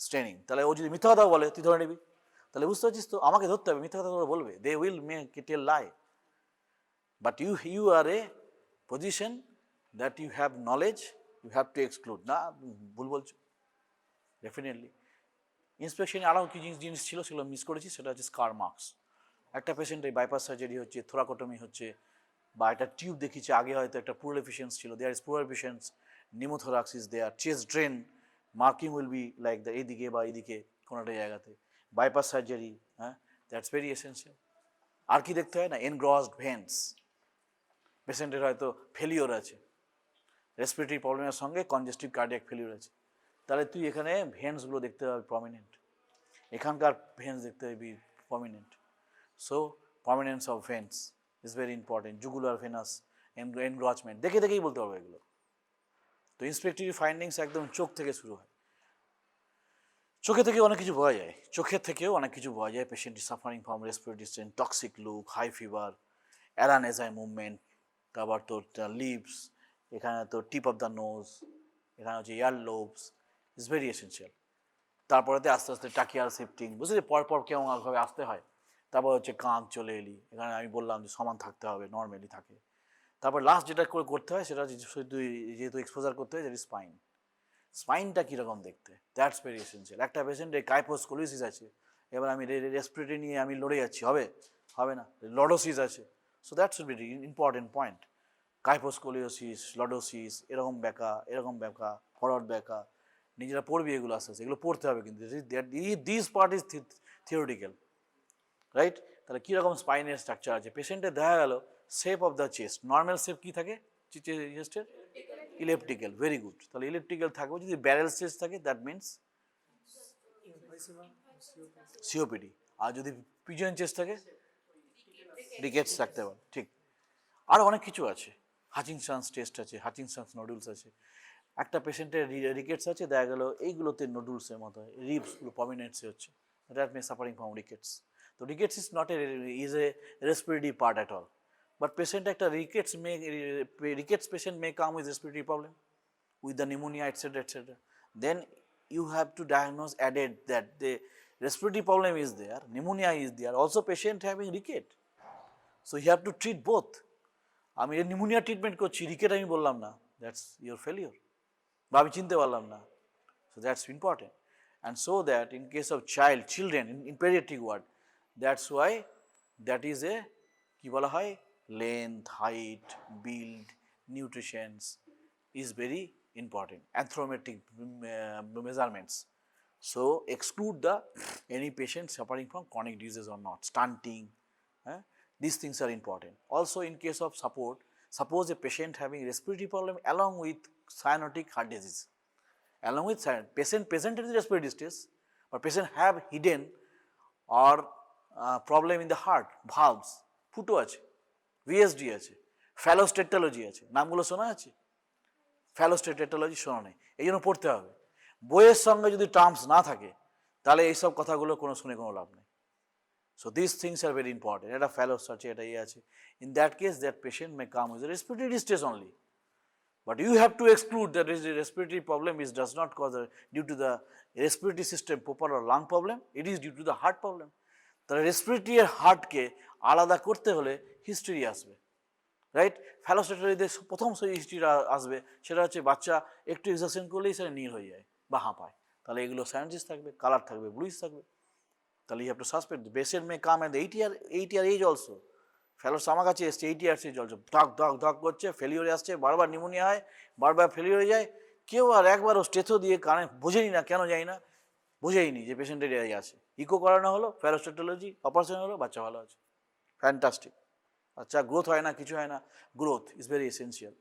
straining. তাহলে ও যদি মিথ্যা কথা বলে, তুই ধরে নিবি, তাহলে বুঝতে পারছিস তো, আমাকে ধরতে হবে, মিথ্যা কথা বলবে, they will make tell lie, but you are a position that you have knowledge, you have to exclude, না ভুল বলছো, ডেফিনেটলি। ইন্সপেকশনে আরও কি জিনিস ছিল, সেগুলো মিস করেছি, সেটা হচ্ছে স্কার মার্কস। একটা পেশেন্টের বাইপাস সার্জারি হচ্ছে, থোরাকোটমি হচ্ছে, বা একটা টিউব দেখিয়েছে, আগে হয়তো একটা পুরাল এফিসিয়েন্স ছিল, there is pleural effusion, pneumothorax is there, chest drain, marking will be like the এইদিকে বা এইদিকে কোনো একটা জায়গাতে, বাইপাস সার্জারি, হ্যাঁ, দ্যাটস ভেরি এসেন্সিয়াল। আর কি দেখতে হয় না, এনগ্রসড ভেন্স, পেশেন্টের হয়তো ফেলিওর আছে, রেসপিরেটরি প্রবলেমের সঙ্গে কনজেস্টিভ কার্ডিয়াক ফেলিউর আছে, তাহলে তুই এখানে ভেন্সগুলো দেখতে পাবি প্রমিনেন্ট, এখানকার ভেন্স দেখতে পাবি prominent. So prominence of veins is very important, jugular venous engorgement দেখে দেখেই বলতে পারবো এগুলো। তো ইন্সপেক্টরি ফাইন্ডিংস একদম চোখ থেকে শুরু হয়, চোখে থেকে অনেক কিছু বোঝা যায়, চোখের থেকেও অনেক কিছু বোঝা যায় patient is suffering from respiratory strain, toxic look, high fever, alae nasi movement, তারপর তোর লিপস, এখানে তোর টিপ অফ দ্য নোজ, এখানে হচ্ছে ইয়ার লোবস, ইজ ভেরি এসেন্সিয়াল। তারপরেতে আস্তে আস্তে টাকিয়ার শিফটিং, বুঝলি পরপর কেমনভাবে আসতে হয়। তারপর হচ্ছে কাঁধ চলে এলি, এখানে আমি বললাম যে সমান থাকতে হবে, নর্মালি থাকে। তারপর লাস্ট যেটা করতে হয় সেটা হচ্ছে যেহেতু এক্সপোজার করতে হয়, যেটা স্পাইন। স্পাইনটা কীরকম দেখতে, দ্যাটস ভেরি এসেন্সিয়াল। একটা পেশেন্টের কাইপোস্কোলিসিস আছে, এবার আমি রেসপিরেটরি নিয়ে আমি লড়ে যাচ্ছি, হবে না, লডোসিস আছে, so that's very important point. Kyphoscoliosis, lordosis, এরকম ব্যাকা, ফরওয়ার্ড ব্যাকা, নিজেরা পড়বি এগুলো আস্তে আস্তে, এগুলো পড়তে হবে কিন্তু, this part is theoretical, right? তাহলে কীরকম স্পাইনের স্ট্রাকচার আছে, পেশেন্টের দেখা গেল shape of the chest, normal shape কী থাকে চেস্টের? Elliptical, very good. তাহলে ইলেপটিক্যাল থাকবে, যদি ব্যারেল চেস্ট থাকে দ্যাট মিনস সিওপিডি, আর যদি পিজন চেস্ট থাকে রিকেটস থাকতে পারে, ঠিক। আরও অনেক কিছু আছে, হাচিনসন্স টেস্ট আছে, হাচিনসন্স নডুলস আছে। একটা পেশেন্টের রিকেটস আছে, দেখা গেল এইগুলোতে নডুলসের মতো রিপসগুলো প্রমিনেন্সে হচ্ছে, that may suffering from rickets. তো rickets is not is a respiratory part at all, but patient একটা rickets patient may come with respiratory problem, with the pneumonia, etc., etc. Then you have to diagnose added that the respiratory problem is there, pneumonia is there, also patient having ricket, so you have to treat both. আমি pneumonia treatment করছি, ricket আমি বললাম না, that's your failure, বা আমি চিনতে পারলাম না, so that's important. And so that in case of children in pediatric ward, that's why that is a কি বলা হয়, length, height, build, nutrition is very important, anthropometric measurements. So exclude the any patient suffering from chronic disease or not, stunting, these things are important. Also in case of support, suppose a patient having respiratory problem along with cyanotic heart disease, along with patient presented with respiratory distress, but patient have hidden or problem in the heart valves, ফুটো আছে, VSD আছে, ফ্যালোস্টেটলজি আছে, নামগুলো শোনা আছে? ফ্যালোস্টেটলজি শোনা নেই, এই জন্য পড়তে হবে। বইয়ের সঙ্গে যদি টার্মস না থাকে তাহলে এইসব কথাগুলো শুনে কোনো লাভ নেই। So this things are very important. এটা ফ্যালোস আছে, এটা আছে। In that case that patient may come with respiratory distress only, but you have to exclude that respiratory problem is does not cause due to the respiratory system proper or lung problem, it is due to the heart problem. তাহলে respiratory আর হার্টকে আলাদা করতে হলে history আসবে, right? ফ্যালোস্টেটরিতে প্রথম সেই হিস্ট্রিটা আসবে, সেটা হচ্ছে বাচ্চা একটু এক্সারসাইজ করলেই সেটা নীল হয়ে যায় বা হাঁপায়, তাহলে এগুলো সায়েন্টিস্ট থাকবে, কালার থাকবে, ব্লুইশ থাকবে, তাহলে you have to suspect patient may come at 8 year age also. Fallot's আমার কাছে এসছে 8 ইয়ার্স এজ অলসো, ধক করছে, ফেলিওরে আসছে, বারবার নিউমোনিয়া হয়, বারবার ফেলিওরে যায়, কেউ আর একবারও স্টেথো দিয়ে কানে বোঝেনি না, কেন যাই না, বোঝেইনি যে পেশেন্টের এই আছে। ইকো করানো হলো, ফ্যালোস্টেটলজি, অপারেশন হলো, বাচ্চা ভালো আছে, ফ্যান্টাস্টিক। আচ্ছা, গ্রোথ হয় না, কিছু হয় না, growth is very essential.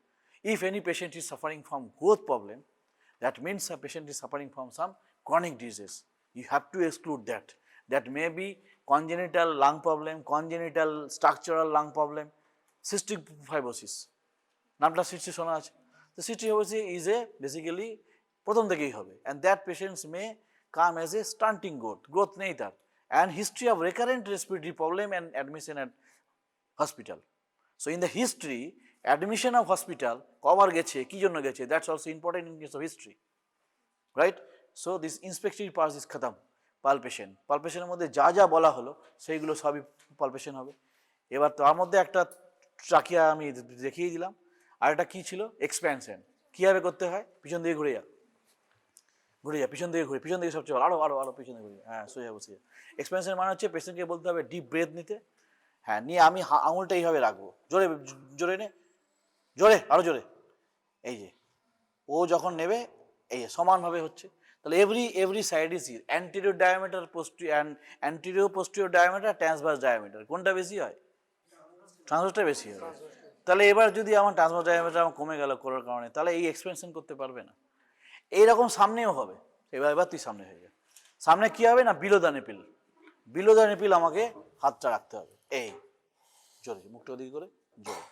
If any patient is suffering from growth problem, that means a patient is suffering from some chronic disease. You have to exclude that. That may be congenital lung problem, congenital structural lung problem, cystic fibrosis. নামটা সৃষ্টি শোনা আছে? তো cystic fibrosis is a basically প্রথম থেকেই হবে, and that patients may come as a stunting growth নেই তার, and history of recurrent respiratory problem and admission at hospital. So in the history, admission of hospital কবার গেছে, কি জন্য গেছে, that's also important in case of history, right? So this inspectory part is khatam. Palpation, পালপেশনের মধ্যে যা যা বলা হলো সেইগুলো সবই পালপেশন হবে। এবার তার মধ্যে একটা ট্রাকিয়া আমি দেখিয়ে দিলাম, আর একটা কী ছিল, এক্সপ্যানশন। কীভাবে করতে হয়, পিছন দিকে ঘুরে যা, পিছন দিকে সবচেয়ে ভালো, আরও পিছন দিকে ঘুরে যা, হ্যাঁ সোজা বসে যা। এক্সপ্যানশন মানে হচ্ছে পেশেন্টকে বলতে হবে ডিপ ব্রেথ নিতে, হ্যাঁ নিয়ে আমি আঙুলটা এইভাবে রাখবো, জোরে নে, আরও জোরে, এই যে ও যখন নেবে এই যে সমানভাবে হচ্ছে। তাহলে every side is anterior diameter, anterior posterior diameter, transverse diameter, কোনটা বেশি হয়? ট্রান্সভার্সটা বেশি হয়। তাহলে এবার যদি আমার ট্রান্সফার ডায়ামিটার আমার কমে গেল করার কারণে, তাহলে এই এক্সপেনশন করতে পারবে না। এইরকম সামনেও হবে। এবার তুই সামনে হয়ে যা। সামনে কি হবে না, below the nipple. Below the nipple আমাকে হাতটা রাখতে হবে, এই জোরে, মুখটা ওদিকে করে জোরে,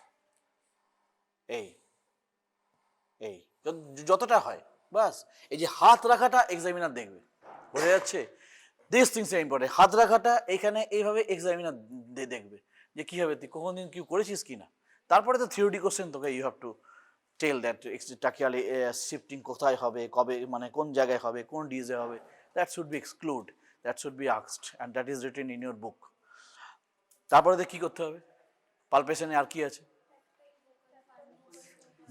এই এই যতটা হয় বাস। এই যে হাত রাখাটা এক্সামিনার দেখবে, বোঝা যাচ্ছে? This things are important. হাত রাখাটা এখানে এইভাবে এক্সামিনার দেখবে যে কি হবে, তুই কোনোদিন কি করেছিস কি না। তারপরে তো থিওরি কোশ্চেন তোকে you have to tell that tracheal shifting কোথায় হবে, কবে, মানে কোন জায়গায় হবে, কোন ডিজে হবে, that should be exclude, that should be asked and that is written in your book. তারপরে কি করতে হবে, পালপেশনে আর কি আছে,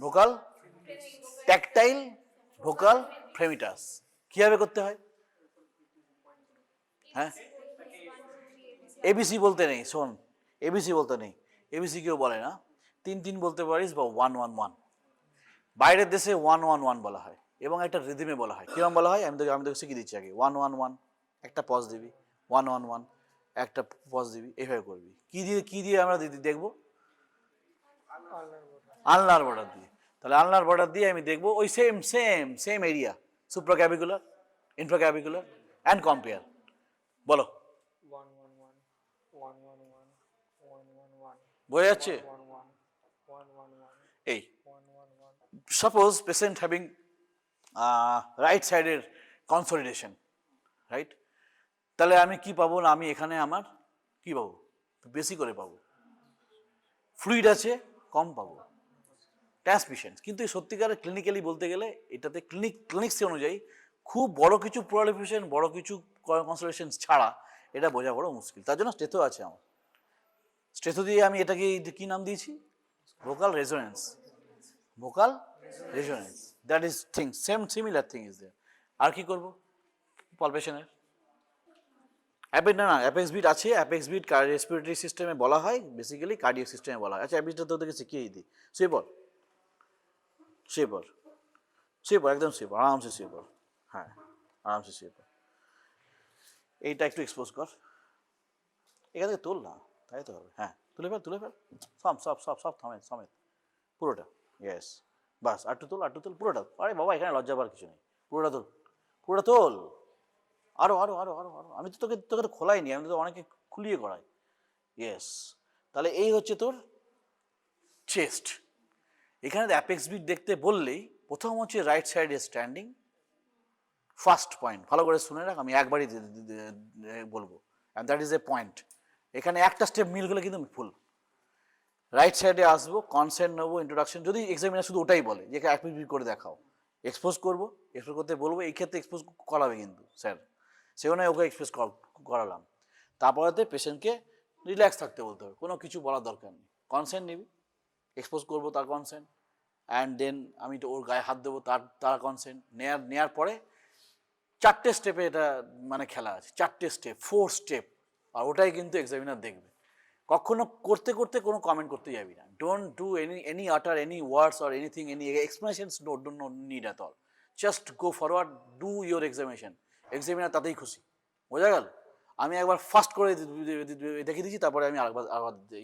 ভোকাল, ট্যাকটাইল, ভোকাল, ফ্রেমিটাস। কিভাবে করতে হয়? হ্যাঁ, এবিসি বলতে নেই, শোন, এবিসি বলতে নেই, এবিসি কেউ বলে না। 3 বলতে পারিস বা 1-1-1। বাইরের দেশে 1-1-1 বলা হয় এবং একটা রিদিমে বলা হয়। কিরকম বলা হয় আমি তোকে শিখিয়ে দিচ্ছি আগে। 1-1-1 একটা পজ দিবি, 1-1-1 একটা পজ দিবি, এইভাবে করবি। কি দিয়ে আমরা দেখবো? আলনার বর্ডার দিয়ে। তাহলে আলনার বর্ডার দিয়ে আমি দেখবো ওই সেম এরিয়া, সুপ্রাক্যাভিকুলার, ইনফ্রাক্যাভিকুলার অ্যান্ড কম্পেয়ার। বলো, 1-1-1 1-1-1 1-1-1 বোঝা যাচ্ছে? 1-1-1 1-1-1 এই 1-1-1 সাপোজ পেশেন্ট হ্যাভিং রাইট সাইডের কনসলিডেশন, রাইট? তাহলে আমি কি পাবো না, আমি এখানে আমার কি পাবো, বেশি করে পাবো, ফ্লুইড আছে কম পাবো, ট্রান্সমিশন। কিন্তু সত্যিকারের ক্লিনিক্যালি বলতে গেলে এটাতে ক্লিনিক্স অনুযায়ী খুব বড় কিছু প্রলিফেশন, বড় কিছু কনসলিডেশন ছাড়া এটা বোঝা বড় মুশকিল। তার জন্য স্টেথো আছে আমার। স্টেথো দিয়ে আমি এটাকে কি নাম দিয়েছি, vocal resonance, vocal resonance, that is thing, similar thing is there. আর কি করবো পালপেশনের? অ্যাপেক্স বিট আছে। অ্যাপেক্স বিট রেসপিরেটরি সিস্টেমে বলা হয়, বেসিক্যালি কার্ডিয়াক সিস্টেমে বলা হয়। আচ্ছা, অ্যাপেক্সটা তোদেরকে শিখিয়ে দিই। শুয়ে পড়, শুয়ে পড়, শুয়ে পড়, একদম শুয়ে পড়, আরামসে শুয়ে পড়। হ্যাঁ, আরামসে শুয়ে পড়। এইটা একটু এক্সপোজ কর, এখান থেকে তোল না, তাই তো হবে। হ্যাঁ, তুলে ফেল, তুলে ফেল, সব থামেন সমেত, পুরোটা। ইয়েস, বাস, আটটু তোল পুরোটা। আরে বাবা, এখানে লজ্জা পাওয়ার কিছু নেই, পুরোটা তোল, পুরোটা তোল। আরো আরো আরো আরো আরো, আমি তো তোকে তো খোলাইনি, আমি তো অনেকে খুলিয়ে করাই। ইয়েস, তাহলে এই হচ্ছে তোর চেস্ট। এখানে অ্যাপেক্স বিট দেখতে বললেই প্রথম হচ্ছে রাইট সাইডে স্ট্যান্ডিং, ফার্স্ট পয়েন্ট। ভালো করে শুনে রাখ, আমি একবারই বলবো, and that is a point. এখানে একটা স্টেপ মিল গেলে কিন্তু ফুল। রাইট সাইডে আসবো, কনসেন্ট নেবো, ইন্ট্রোডাকশন। যদি এক্সামিনার শুধু ওটাই বলে যে অ্যাপেক্স বিট করে দেখাও, এক্সপোজ করবো, এক্সপোজ করতে বলবো, এই ক্ষেত্রে এক্সপোজ করাবে কিন্তু স্যার, সেখানে ওকে এক্সপোজ করালাম। তারপরে পেশেন্টকে রিল্যাক্স থাকতে বলতে হবে, কোনো কিছু বলার দরকার নেই। কনসেন্ট নিবি, এক্সপোজ করবো তার কনসেন্ট, অ্যান্ড দেন আমি তো ওর গায়ে হাত দেবো, তার কনসেন্ট নেওয়ার পরে 4টে স্টেপে এটা মানে খেলা আছে, 4টে স্টেপ, 4 স্টেপ। আর ওটাই কিন্তু এক্সামিনার দেখবে। কখনো করতে করতে কোনো কমেন্ট করতে যাবি না। ডোন্ট ডু এনি আটার any words or anything, any explanations, don't need at all. Just go forward, do your examination. Examiner তাতেই খুশি। বোঝা গেল? আমি একবার ফাস্ট করে দেখিয়ে দিচ্ছি, তারপরে আমি আরেকবার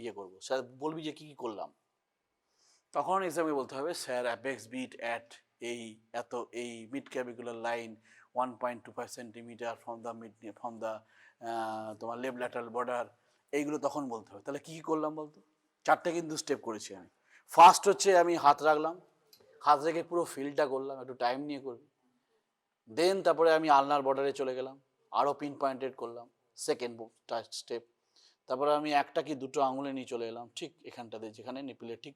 ইয়ে করবো, স্যার বলবি যে কী কী করলাম। তখন এক্সামে বলতে হবে, স্যার অ্যাপেক্স বিট অ্যাট এই mid clavicular line 1.25 centimetre from the তোমার লেফট ল্যাটারাল বর্ডার, এইগুলো তখন বলতে হবে। তাহলে কী কী করলাম বলতো? 4টে কিন্তু স্টেপ করেছি আমি। ফার্স্ট হচ্ছে আমি হাত রাখলাম, হাত রেখে পুরো ফিলটা করলাম, একটু টাইম নিয়ে করবি। দেন তারপরে আমি আলনার বর্ডারে চলে গেলাম, আরও পিন পয়েন্টেড করলাম, সেকেন্ড স্টেপ। তারপরে আমি একটা কি দুটো আঙুলে নিয়ে চলে এলাম ঠিক এখানটাতে, যেখানে নিপিলের ঠিক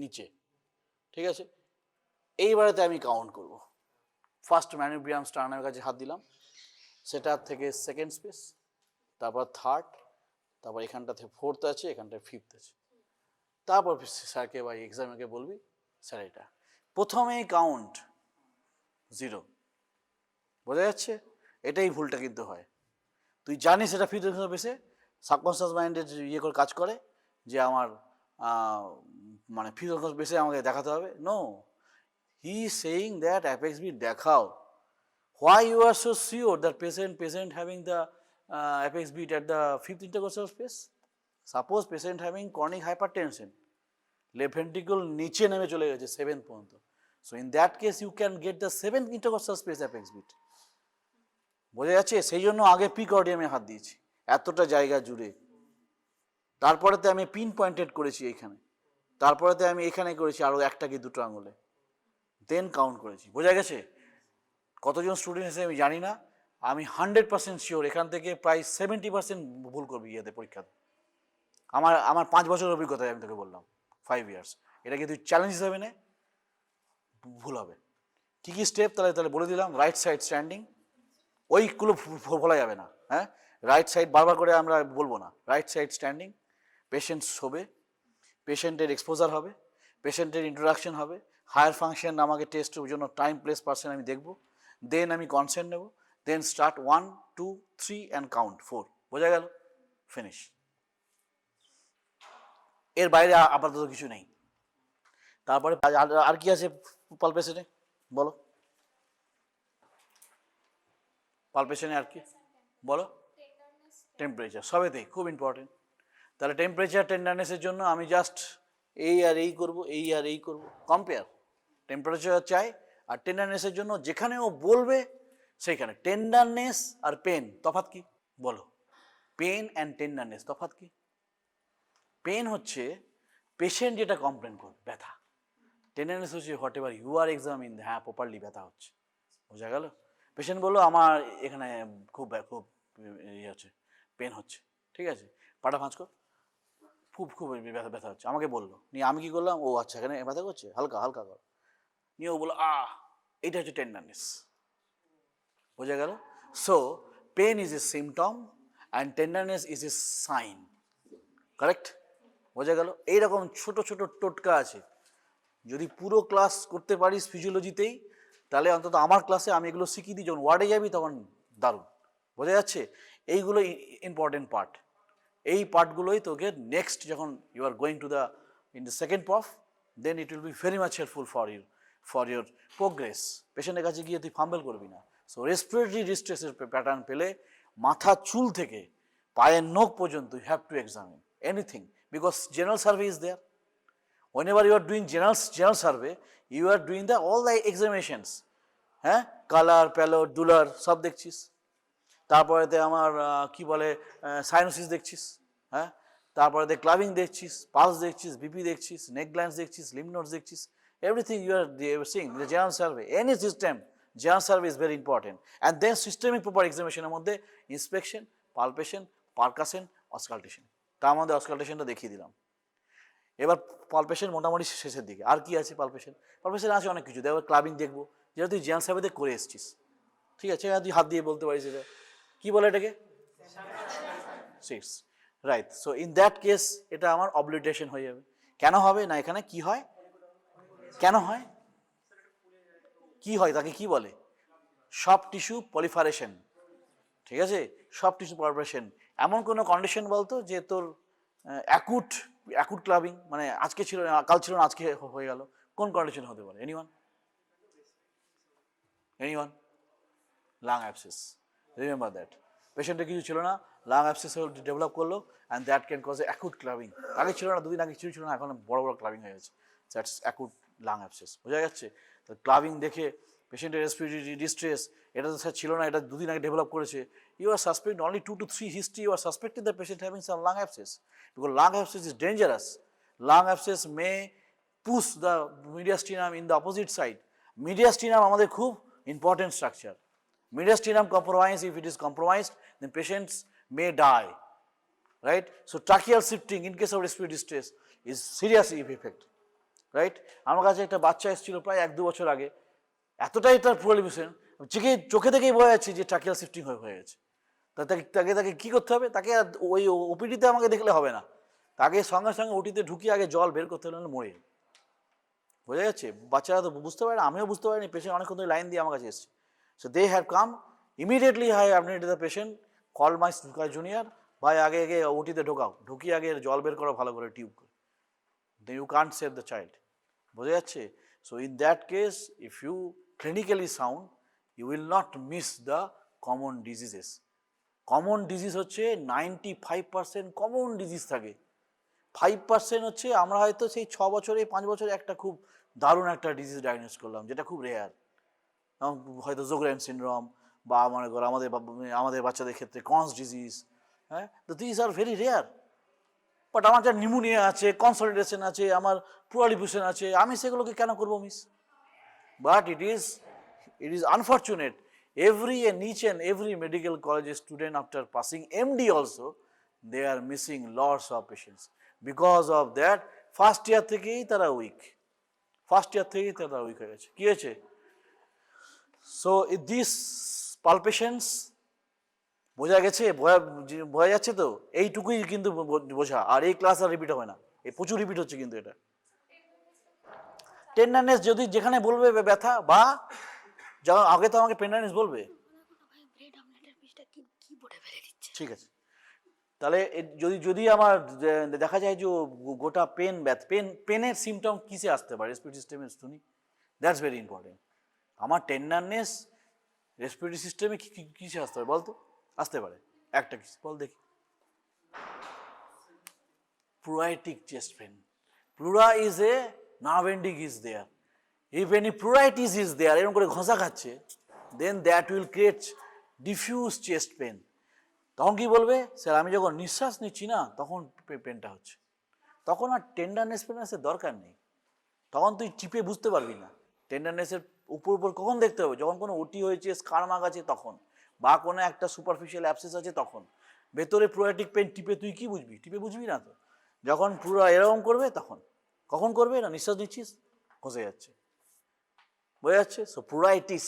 নিচে, ঠিক আছে? এইবারেতে আমি কাউন্ট করব। ফার্স্ট ম্যানুব্রিয়াম স্টার্নামের কাছে হাত দিলাম, সেটার থেকে সেকেন্ড স্পেস, তারপর থার্ড, তারপর এখানটাতে ফোর্থ আছে, এখানটায় ফিফথ আছে। তারপর স্যারকে বা এক্সামিনারকে বলবি, স্যার এটা প্রথমেই কাউন্ট 0। বোঝা যাচ্ছে? এটাই ভুলটা কিন্তু হয়। তুই জানিস এটা ফিফথ বেসে, সাবকনসিয়াস মাইন্ডের ইয়ে করে কাজ করে যে আমার মানে ফিফথ বেসে আমাকে দেখাতে হবে। No, he is saying that apex beat দেখাও। Why you are so sure that patient having the apex beat at the fifth intercostal space? Suppose patient having chronic hypertension, left ventricle নিচে নেমে চলে গেছে 7th পর্যন্ত। So in that case you can get the 7th intercostal space apex beat. বোঝা যাচ্ছে? সেই জন্য আগে পিকর্ডিয়ামে হাত দিয়েছি এতটা জায়গা জুড়ে, তারপরেতে আমি পিন পয়েন্টেড করেছি এইখানে, তারপরেতে আমি এখানে করেছি আরও একটা কি দুটো আঙুলে, দেন কাউন্ট করেছি। বোঝা গেছে? কতজন স্টুডেন্ট এসে আমি জানি না, আমি 100% শিওর এখান থেকে প্রায় 70% ভুল করবি ইয়েতে পরীক্ষাতে। আমার 5 বছর অভিজ্ঞতা, আমি তোকে বললাম 5 ইয়ার্স। এটাকে তুই চ্যালেঞ্জ হিসাবে নে, ভুল হবে। কী কী স্টেপ তাহলে বলে দিলাম। রাইট সাইড স্ট্যান্ডিং, ওইগুলো বলা যাবে না, হ্যাঁ। রাইট সাইড বারবার করে আমরা বলবো না। রাইট সাইড স্ট্যান্ডিং, পেশেন্ট শোবে, পেশেন্টের এক্সপোজার হবে, পেশেন্টের ইন্ট্রোডাকশন হবে, হায়ার ফাংশন আমাকে টেস্টের জন্য টাইম প্লেস পার্সন আমি দেখব, দেন আমি কনসেন্ট নেব, দেন স্টার্ট 1 2 3 অ্যান্ড কাউন্ট 4। বোঝা গেল? ফিনিশ। এর বাইরে আপাতত কিছু নেই। তারপরে আর কি আছে পালপেশনে বলো? পালপেশনে আর কি বলো? টেম্পারেচার, সবেতেই খুব ইম্পর্টেন্ট। তাহলে টেম্পারেচার টেন্ডারনেসের জন্য আমি জাস্ট এই আর এই করব, এই আর এই করব, কম্পেয়ার। টেম্পারেচার চাই আর টেন্ডারনেসের জন্য যেখানে ও বলবে সেইখানে। টেন্ডারনেস আর পেন তফাৎ কি বলো? পেন অ্যান্ড টেন্ডারনেস তফাৎ কি? পেন হচ্ছে পেশেন্ট যেটা কমপ্লেন করবে, ব্যথা। টেন্ডারনেস হচ্ছে whatever you are examine, হ্যাঁ প্রপারলি ব্যথা হচ্ছে। বোঝা গেল? পেশেন্ট বললো আমার এখানে খুব খুব ইয়ে হচ্ছে, পেন হচ্ছে, ঠিক আছে, পাটা ভাঁজ কর, খুব খুব ব্যথা হচ্ছে, আমাকে বললো নিয়ে আমি কি করলাম, ও আচ্ছা এখানে ব্যথা করছে, হালকা হালকা কর, নিয়ে ও বললো এইটা হচ্ছে টেন্ডারনেস। বোঝা গেল? So pain is a symptom and tenderness is a sign. Correct? বোঝা গেল? এইরকম ছোট ছোট টোটকা আছে, যদি পুরো ক্লাস করতে পারিস ফিজিওলজিতেই, তাহলে অন্তত আমার ক্লাসে আমি এগুলো শিখিয়ে দিই, যখন ওয়ার্ডে যাবি তখন দারুণ। বোঝা যাচ্ছে? এইগুলো ইম্পর্টেন্ট পার্ট। এই পার্টগুলোই তোকে নেক্সট যখন you are going to the in the second পফ, then it will be very much helpful for your progress. পেশেন্টের কাছে গিয়ে তুই ফাম্বেল করবি না। সো রেসপিরেটরি ডিস্ট্রেসের প্যাটার্ন পেলে মাথার চুল থেকে পায়ের নখ পর্যন্ত you have to examine anything, because general survey is there. Whenever you are doing general survey, you are doing all the examinations, হ্যাঁ, কালার প্যালোড ডুলার সব দেখছিস, তারপরেতে আমার কি বলে সাইনোসিস দেখছিস, হ্যাঁ, তারপরে ক্লাবিং দেখছিস, পালস দেখছিস, বিপি দেখছিস, নেক গ্ল্যান্ডস দেখছিস, লিম্ফ নোডস দেখছিস, everything you are seeing the general survey. Any system general survey is very important. And then systemic proper এক্সামিনেশনের মধ্যে ইন্সপেকশন, পালপেশন, পারকাশন, অসকাল্টেশন। তার মধ্যে অসকাল্টেশনটা দেখিয়ে দিলাম। এবার পালপেশন মোটামুটি শেষের দিকে। আর কি আছে পালপেশন? পালপেশন আছে অনেক কিছু। দেখো ক্লাবিং দেখবো, যেটা তুই জেনারেল সার্ভেতে করে এসছিস, ঠিক আছে, তুই হাত দিয়ে বলতে পারিস এটা কি বলে, এটাকে 6, right. So in that case এটা আমার অবলিটেশন হয়ে যাবে। কেন হবে না? এখানে কি হয়, কেন হয়, কি হয়, তাকে কি বলে? Soft tissue proliferation. ঠিক আছে, সফট টিস্যু পলিফারেশন। এমন কোনো কন্ডিশন বলতো যে তোর অ্যাকুট ক্লাবিং, মানে আজকে ছিল কাল ছিল না আজকে হয়ে গেল, কোন কন্ডিশন হতে পারে? Anyone? Lung abscess. Remember that. পেশেন্টের কিছু ছিল না, লাং অ্যাবসেস ডেভেলপ করলো and that can cause A acute clubbing. আগে ছিল না, দুদিন আগে ছিল না, এখন বড় বড় ক্লাবিং হয়ে গেছে, দ্যাটস অ্যাকুট লাং অ্যাবসেস। বোঝা যাচ্ছে? তো ক্লাবিং দেখে পেশেন্টের রেসপিরেটরি ডিস্ট্রেস, এটা তো স্যার ছিল না, এটা দুদিন আগে ডেভেলপ করেছে, you are suspect only 2 to 3 history, you are suspecting the patient having some lung abscess, because lung abscess is dangerous. Lung abscess may push the mediastinum in the opposite side. Mediastinum আমাদের খুব important structure. Mediastinum compromise, if it is compromised, then patients may die, right? So tracheal shifting in case of respiratory distress is serious effect, right? আমার কাছে একটা বাচ্চা এসেছিল প্রায় 1-2 বছর আগে, এতটাই তার প্রলিফেশন, চোখে থেকেই বোঝা যাচ্ছে যে ট্রাকিয়াল শিফটিং হয়ে গেছে। তাকে কি করতে হবে? তাকে ওই ওপিডিতে আমাকে দেখলে হবে না, তাকে সঙ্গে সঙ্গে ওটিতে ঢুকিয়ে আগে জল বের করতে হলে মরে। বোঝা যাচ্ছে? বাচ্চারা তো বুঝতে পারে না, আমিও বুঝতে পারিনি, পেশেন্ট অনেকক্ষণ ধরে লাইন দিয়ে আমার কাছে এসেছে। So they have come immediately, I updated the patient, call my junior, ভাই আগে ওটিতে ঢুকিয়ে আগে জল বের করো ভালো করে টিউব করে, then you can't save the child. বোঝা যাচ্ছে? So in that case, if you clinically sound, you will not miss the common diseases. Common disease হচ্ছে 95% কমন ডিজিজ থাকে, 5% হচ্ছে আমরা হয়তো সেই 6 বছরে 5 বছরে একটা খুব দারুণ একটা ডিজিজ ডায়াগনোস করলাম যেটা খুব রেয়ার, হয়তো জোগ্রেম সিনড্রোম বা মনে করো আমাদের বাচ্চাদের ক্ষেত্রে কনস ডিজিজ, হ্যাঁ, তো this are very rare. But আমার যা নিউমোনিয়া আছে, কনসলিডেশন আছে, আমার প্রলিফেশন আছে, আমি সেগুলোকে কেন করবো miss? But it is unfortunate. Each and every medical college student after passing MD also, they are missing lots of patients. Because of that, first year থেকেই তারা weak. First year থেকেই তারা weak হয়ে গেছে। কি হয়েছে? So these palpations বোঝা গেছে, বোঝা যাচ্ছে তো, এইটুকুই কিন্তু বোঝা, আর এই ক্লাস আর রিপিট হবে না, এই প্রচুর রিপিট হচ্ছে কিন্তু এটা। টেন্ডারনেস যদি যেখানে বলবে ব্যথা, বা যখন আগে তো আমাকে টেন্ডারনেস বলবে, ঠিক আছে, তাহলে যদি আমার দেখা যায় যে গোটা পেনের সিমটম কিসে আসতে পারে, রেসপিরেটরি সিস্টেমে শুনি, দ্যাটস ভেরি ইম্পর্টেন্ট। আমার টেন্ডারনেস রেসপিরেটরি সিস্টেমে কিসে আসতে পারে বলতো? আসতে পারে একটা কিছু বল দেখি, pleuritic chest pain. Pleura is a nerve ending is there, if any pruritus is there, এরকম করে ঘষা খাচ্ছে, then that will create diffuse chest pain. তখন কি বলবে? স্যার আমি যখন নিঃশ্বাস নিচ্ছি না তখন পেনটা হচ্ছে। তখন আর টেন্ডারনেস পেনের দরকার নেই, তখন তুই চিপে বুঝতে পারবি না। টেন্ডারনেসের উপর কখন দেখতে হবে? যখন কোনো ওটি হয়েছে, স্কার মার্ক আছে তখন, বা কোনো একটা সুপারফিশিয়াল অ্যাবসেস আছে তখন। ভেতরে প্রোয়াইটিক পেন টিপে তুই কি বুঝবি? টিপে বুঝবি না তো। যখন পুরো এরকম করবে তখন, কখন করবে না নিঃশ্বাস নিচ্ছিস, ঘষে যাচ্ছে, বোঝা যাচ্ছে? So pleuritis,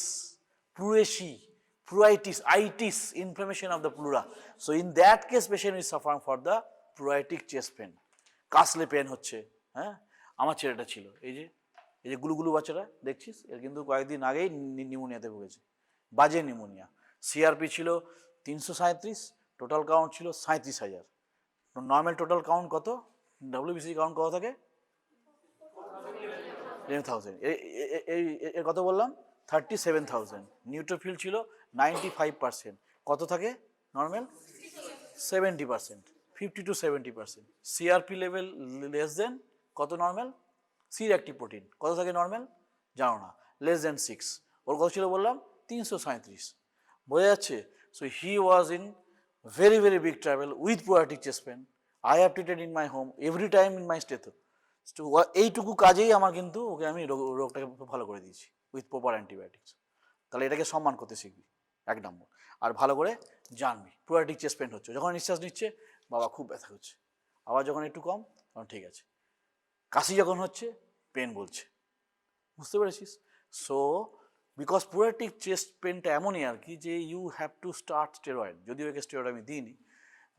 pruritus, itis, inflammation of the pleura. So in that case patient is suffering for the pruritic chest pain. কাশলে পেন হচ্ছে, হ্যাঁ, আমার ছেলেটা ছিল, এই যে গুলুগুলু বাচ্চাটা দেখছিস, এর কিন্তু কয়েকদিন আগেই নিউমোনিয়াতে ভুগেছে, বাজে নিউমোনিয়া। সিআরপি ছিল 337, টোটাল কাউন্ট ছিল 37,000। নর্মাল টোটাল কাউন্ট কত? ডব্লিউবিসি কাউন্ট কত থাকে? 10,000। এর কত বললাম? 37,000। নিউট্রোফিল ছিল 95%। কত থাকে normal? 70%, 50 to 70%। CRP level less than কত নর্মাল? সি অ্যাক্টিভ প্রোটিন কত থাকে নর্মাল? জানো না, লেস দেন 6। ওর কত ছিল বললাম? 337। বোঝা যাচ্ছে? So he was in very very big trouble with pruritic chest pain. I have treated in my home every time in my stethoscope. এইটুকু কাজেই আমার কিন্তু ওকে আমি রোগটাকে ভালো করে দিয়েছি উইথ প্রপার অ্যান্টিবায়োটিক্স। তাহলে এটাকে সম্মান করতে শিখবি, 1 নম্বর। আর ভালো করে জানবি প্লুরাটিক চেস্ট পেন হচ্ছে, যখন নিঃশ্বাস নিচ্ছে বাবা খুব ব্যথা হচ্ছে, আবার যখন একটু কম তখন ঠিক আছে, কাশি যখন হচ্ছে পেন বলছে, বুঝতে পেরেছিস? সো বিকজ প্লুরাটিক চেস্ট পেনটা এমনই আর কি যে you have to start steroid, যদিও একে স্টেরয়েড আমি দিইনি,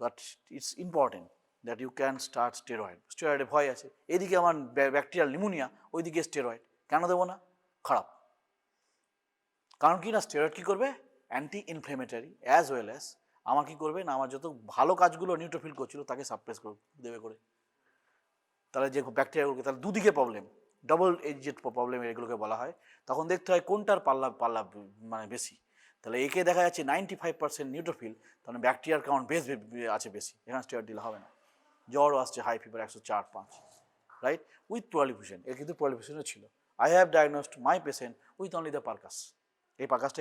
but it's important that you can start steroid. স্টেরয়েডে ভয় আছে, এদিকে আমার ব্যাকটেরিয়াল নিউমোনিয়া, ওইদিকে স্টেরয়েড কেন দেবো না? খারাপ। কারণ কি না, স্টেরয়েড কী করবে? Anti inflammatory as well as আমার কী করবে না, আমার যত ভালো কাজগুলো নিউট্রোফিল করছিল তাকে সাপ্রেস দেবে করে। তাহলে যে ব্যাকটেরিয়াগুলোকে, তাহলে দুদিকে প্রবলেম, ডবল এজেড প্রবলেম এগুলোকে বলা হয়। তখন দেখতে হয় কোনটার পাল্লা মানে বেশি। তাহলে একে দেখা যাচ্ছে 95% নিউট্রোফিল, তাহলে ব্যাকটেরিয়ার কাউন্ট আছে বেশি, এখানে স্টেরয়েড দিলে হবে না। জ্বরও আসছে, high fever 104-5, right, with proliferation. এর কিন্তু প্রলিফেশনও ছিল। I have diagnosed my patient with only the percuss. এই পারকাসটা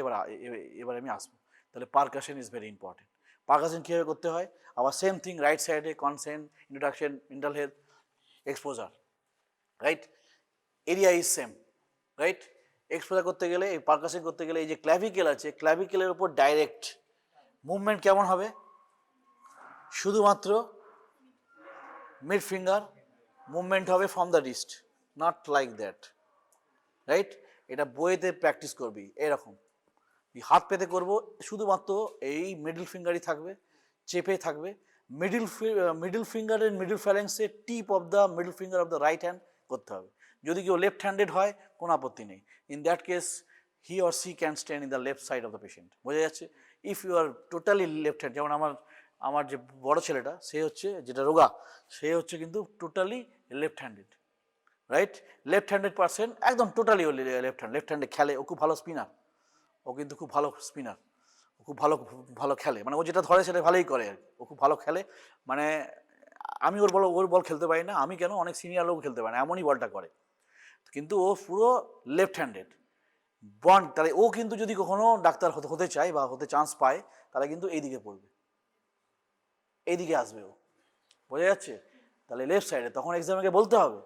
এবার আমি আসবো। তাহলে percussion is very important. Percussion কীভাবে করতে হয়? আবার সেম থিং, রাইট সাইডে consent, introduction, mental health, exposure, right, area is same, right. Exposure করতে গেলে, এই পারকাশন করতে গেলে এই যে ক্ল্যাভিকেল আছে, ক্ল্যাভিকেলের উপর ডাইরেক্ট মুভমেন্ট কেমন হবে? শুধুমাত্র মিড ফিঙ্গার মুভমেন্ট হবে from the wrist, not like that, right. এটা বইতে প্র্যাকটিস করবি এরকম, হাত পেতে করবো, শুধুমাত্র এই মিডল ফিঙ্গারই থাকবে, চেপে থাকবে। মিডল ফিঙ্গারের মিডল ফ্যালেন্সে tip of the middle finger of the right hand করতে হবে। যদি কেউ লেফট হ্যান্ডেড হয় কোনো আপত্তি নেই, in that case he or she can stand in the left side of the patient. বোঝা যাচ্ছে? If you are totally left hand, যেমন আমার যে বড় ছেলেটা, সে হচ্ছে যেটা রোগা, সে হচ্ছে কিন্তু totally left handed, right, left handed person, একদম টোটালি ও লেফট হ্যান্ডে খেলে, ও খুব ভালো স্পিনার, ও কিন্তু খুব ভালো স্পিনার, ও খুব ভালো খেলে, মানে ও যেটা ধরে সেটা ভালোই করে আর কি, ও খুব ভালো খেলে। মানে আমি ওর বল খেলতে পারি না, আমি কেন, অনেক সিনিয়র লোক খেলতে পারে না, এমনই বলটা করে, কিন্তু ও পুরো লেফট হ্যান্ডেড বন্ড, তাহলে ও কিন্তু যদি কখনো ডাক্তার হতে চায় বা হতে চান্স পায়, তাহলে কিন্তু এইদিকে পড়বে, এইদিকে আসবে ও, বোঝা যাচ্ছে? তাহলে লেফট সাইডে তখন এক্সামকে বলতে হবে,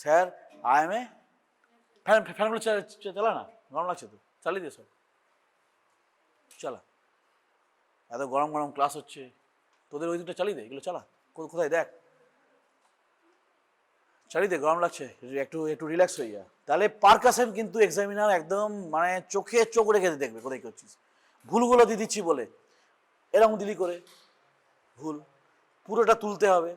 স্যার আই এম এ ফ্যানগুলো চালা না, গরম লাগছে তো, চালিয়ে দিয়ে সব চালা, এত গরম গরম ক্লাস হচ্ছে, তোদের ওই দিকটা চালিয়ে দে, এগুলো চালা, কোথায় দেখ, চালিয়ে দে, গরম লাগছে, একটু একটু রিল্যাক্স হয়ে যা। তাহলে পারকাশন কিন্তু এক্সামিনার একদম মানে চোখে চোখ রেখে দেখবে কোথায় কি হচ্ছিস, ভুলগুলো দিয়ে দিচ্ছি বলে এরকম দিলি করে ভুল, পুরোটা তুলতে হবে,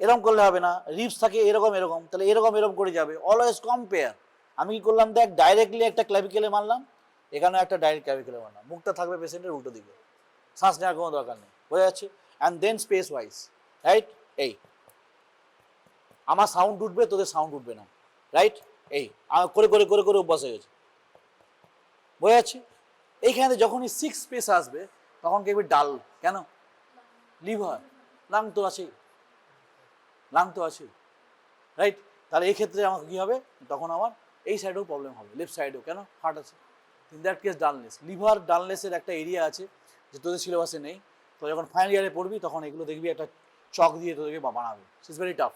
এরকম করলে হবে না, রিপস থাকে এরকম এরকম, তাহলে এরকম এরকম করে যাবে, অলওয়েজ কম্পেয়ার। আমি কি করলাম দেখ, ডাইরেক্টলি একটা ক্লাভিকেলে মারলাম, এখানে একটা ডাইরেক্ট ক্লাভিকেলে মারলাম, মুখটা থাকবে পেশেন্টের উল্টো দিকে, শ্বাস নেওয়ার কোনো দরকার নেই, বোঝা যাচ্ছে? And then space wise, right? এই আমার সাউন্ড উঠবে, তোদের সাউন্ড উঠবে না, রাইট? এই করে করে করে করে অভ্যাস হয়ে গেছে, বোঝা যাচ্ছে? এইখানে যখনই 6 স্পেস আসবে তখন কেবল ডাল, কেন? লিভার, লাং তো আছেই, লাং তো আছে, রাইট? তাহলে এই ক্ষেত্রে আমার কী হবে, তখন আমার এই সাইডেও প্রবলেম হবে, লেফট সাইডেও, কেন? হার্ট আছে, in that case dullness, liver ডালনেসের একটা এরিয়া আছে যে তোদের সিলেবাসে নেই, তো যখন ফাইনাল ইয়ারে পড়বি তখন এগুলো দেখবি একটা চক দিয়ে তোদেরকে বানাবে, ইটস ভেরি টাফ,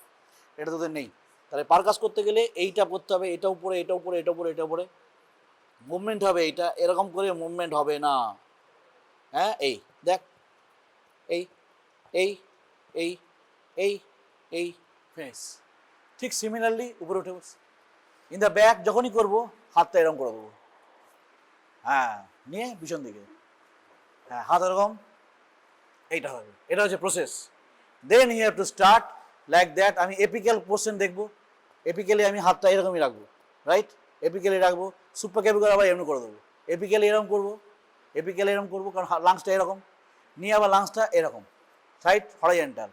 এটা তোদের নেই। তাহলে পারকাস করতে গেলে এইটা করতে হবে, এটা উপরে এটা উপরে এটা উপরে এটা উপরে, মুভমেন্ট হবে, এইটা এরকম করে মুভমেন্ট হবে না, হ্যাঁ? এই দেখ, এই এই এই এই এই ফিনিশ, ঠিক সিমিলারলি উপরে উঠে বস, ইন দ্য ব্যাক যখনই করবো হাতটা এরকম করে দেবো, হ্যাঁ, নিয়ে পিছন দিকে, হ্যাঁ, হাত এরকম, এইটা হবে, এটা হচ্ছে process. Then you have to start like that. আমি এপিক্যাল পোর্শন দেখবো, এপিক্যালি আমি হাতটা এরকমই রাখবো, রাইট? এপিক্যালি রাখবো, সুপার ক্যাপিক্যাল আবার এমনি করে দেবো, এপিক্যালি এরকম করবো, এপিক্যালি এরকম করবো, কারণ লাংসটা এরকম, নিয়ে আবার লাংসটা এরকম, side horizontal